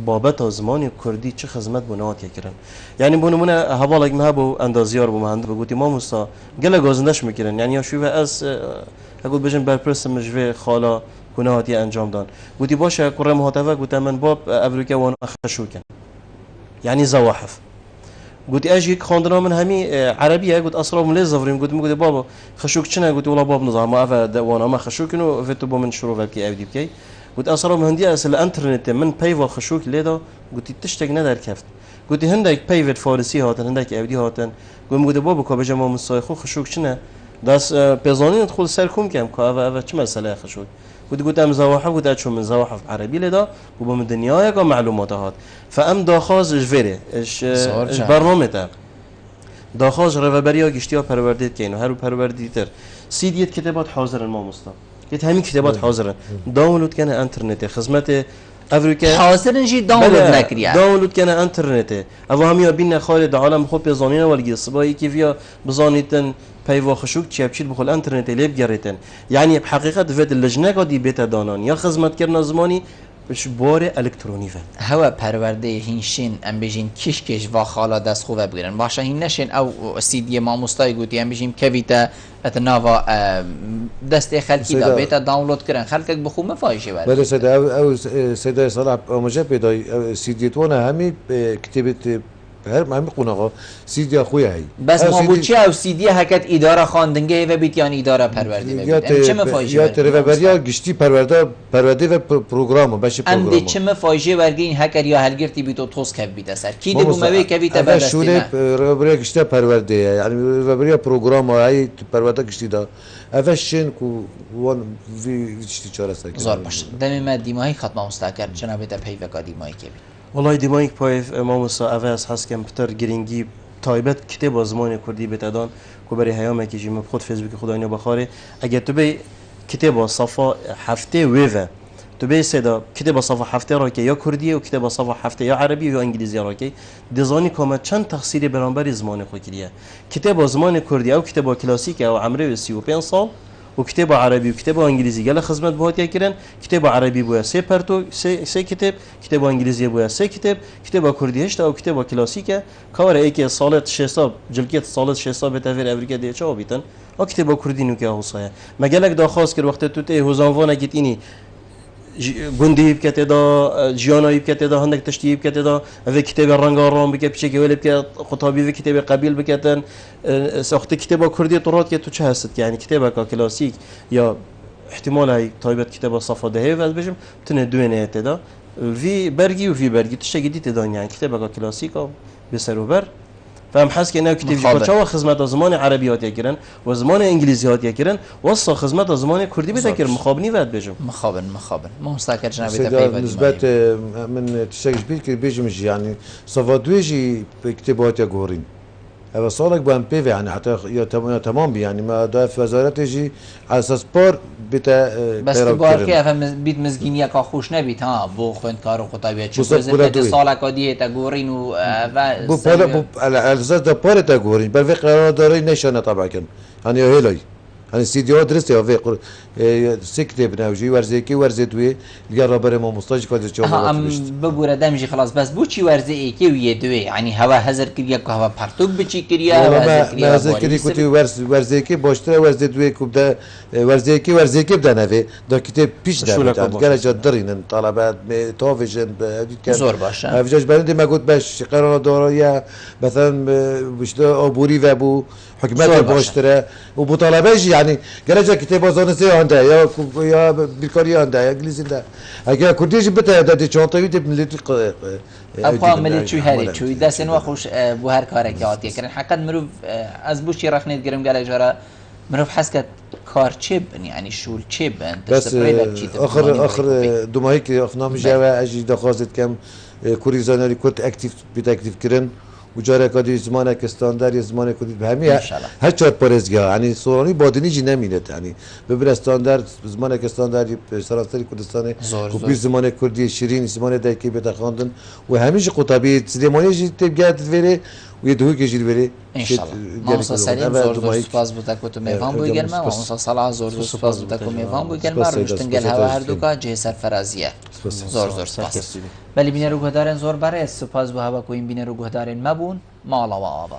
بابت زمانی کردی چه خدمت بنات کرن یعنی بونمونه حوالا که هبو اندازیار بو مهند بگوتی ما مستا گله گازندش میکردن یعنی شوفه از اقول بجن برپرس مجوی خالا کنهاتی انجام دان گوتی باشه کره محتوا گوتم من باب افریقا وان خشوکن یعنی زواحف گوتی اجی خواندنا من همی عربیه گوت اصلا ملی زفریم گوت میگوتی بابا خشوک چنه گوتی والله باب نظام ما اف وان ما خشوکن و فتو با من شروع وکی اودی بکی گوت اصلا مهندی اصل انترنت من پیوا خشوک لیدا گوتی تشتگ ندار کفت گوتی هندک پیوت فارسی هاتن هندک اودی هاتن گوت میگوتی بابا که بجما مسایخو خشوک چنه داس بيزانين تدخل سركم كم كافا شو مسألة خشوي قلت أم زواحف قلت شو من زواحف عربي لدا وبم الدنيا يا معلومات هات فأم داخاز جفري إيش برنامج داخاز رفبريا قشتيا پروردید كينو هرو پرورديتر سيديت كتابات حاضر ما مصطفى كت همين كتابات حاضرة داونلود كان انترنت خدمات افریقا حاضر نجی دانلود نکریه دانلود کنه انترنته او همیا بین خالد عالم خوب بزانین ولگی صبایی که ویا بزانیتن پیوا خشوک چی بچید بخول انترنت لیب گریتن یعنی بحقیقت ود اللجنه قدی بیت دانان یا خدمت کردن زمانی بش بار الکترونی و هوا پرورده هینشین ام بجین کش و خالا دست خوبه بگیرن باشه هین نشین او سیدی ما مستای گوتی ام بجیم کویتا اتناوا دست خلکی دا بیتا دانلود کردن خلک بخو مفایشه بر بله سید او سید صلاح امجا پیدا سیدی تو نه همی کتابت هر ما میخونه سیدی خویه هی بس ما بود چی او سیدی حکت اداره خواندنگه و بیت یعنی اداره پرورده ببید چه مفایشه یا تروریا گشتی پرورده و پروگرام باشه پروگرام ام دی چه مفایشه ورگین هکر یا هلگرتی بیتو توس کب بیت اثر کی دی بوموی کوی تا شونه روریا گشتی پرورده یعنی روریا پروگرام های پرورده گشتی دا افشین کو وان وی چتی چاره سر زار باشه دم ما دیمای ختم مستقر جناب تا پیوکا دیمای کی والله دیمایک پای ما مسا اواز هست کم پتر گرینگی تایبت کتاب زمان کردی بتدان کو برای هیام کی جیم خود فیسبوک خدا اینو بخاره اگه تو به کتاب صفحه هفته ویو تو به صدا کتاب صفحه هفته را که یا کردیه و کتاب صفحه هفته یا عربی یا انگلیسی را که دیزانی کامه چند تقصیر برانبر زمان خود کردیه کتاب زمان کردی او کتاب کلاسیک او عمره 35 سال وكتاب عربي وكتاب انجليزي قال خدمت بهات يكرن كتاب عربي بويا سي برتو سي كتاب كتاب انجليزي بويا سي كتاب كتاب كردي هشت او كتاب كلاسيكا كار ايكي صالت شيصاب جلكيت صالت شيصاب بتافير امريكا دي چاو بيتن او كتاب كردي نو كيا حسايا ما قالك دا خاص كر وقت تو تي هوزانوانا گيتيني گوندی بکته دا جیانایی بکته دا هندک تشتی بکته دا و کتاب رنگاران بکه پیش که ولی بکه خطابی و کتاب قبیل بکتن ساخته کتاب کردی طرات که تو چه هست یعنی کتاب کلاسیک یا احتمال های تایبت کتاب صفحه دهه و بجم تنه دوینه دا وی برگی و وی برگی تشتی گدیت دا یعنی کتاب کلاسیک بسر و بر فهم حس که نه کتاب جوچا و خدمت زمان عربیات یکرن و زمان انگلیسیات یکرن و اصلا خدمت زمان کردی بتکر مخابنی ود بجم مخابن ما مستقر جناب تا نسبت من تشتغل بيك بيجمش يعني صفادويجي كتابات يا غورين هذا صالك بان بي يعني حتى تمام يعني ما دافع وزارته جي على اساس بار بتا بس تو بار که افهم بیت مزگینی که خوش نبید ها بو خوند کارو خطابیت چون زنده سال کادیه تا گورین و بو بالا بو على اساس ده بار تا گورین بل قرار داری نشانه طبعا کن يعني هلاي يعني سيديو درست يا في سكتي بناوجي ورزيكي ورزيدوي القرب بريمو مستاج كذا شو بقول دمجي خلاص بس بوشي ورزيكي ويدوي يعني هوا هزر كريا كهوا بارتوك بتشي كريا ما هزر كريا كنت ورزيكي باشتري ورزيدوي كوبدا ورزيكي بدا نفي ده كتاب بيش ده قال جدرين طلبات توفيجن زور باشا افجاج بلدي ما قلت باش قرار دوريا مثلا مش ابوري وابو حكمات باشتري وبطلباش يعني قال كتاب زانسي عنده یا بیکاری عنده یا انگلیسی ده اگر کردیش بته دادی چانتایی تب ملیتی ابخوا ملیت چوی هری چوی دست نوا خوش بو هر کاری که آتیه کردن حقیقت مروف از بوشی رخنید گرم قال جارا مروف حس کرد کار چه بن يعني شول چه بن بس اخر دومایی که افنام جوا اجی دخواست کم کوری زاناری کرد اکتیف بیت اکتیف کردن وجاره کادی زمانه که استانداری زمانه کدی به همه هر چهار پرزگاه یعنی سورانی بادنی جی نمینه یعنی ببر استاندار زمانه که استانداری سراسری کردستان و بی زمانه کردی شیرین زمانه دایکی بتخاندن و همیشه قطبی سلیمانی جی تبگات وره و یه که جی وره ان شاء الله مامسا سلیم زور زور سپاس بوده که تو میوان بوی گلمه مامسا صلاح زور زور سپاس بوده که میوان بوی گلمه روشتن گل هوا هر دوکا جه سرفرازیه زور زور سپاس ولی بینه رو گهدارن زور بره سپاس بو هوا که این بینه رو گهدارن مبون مالا و آبا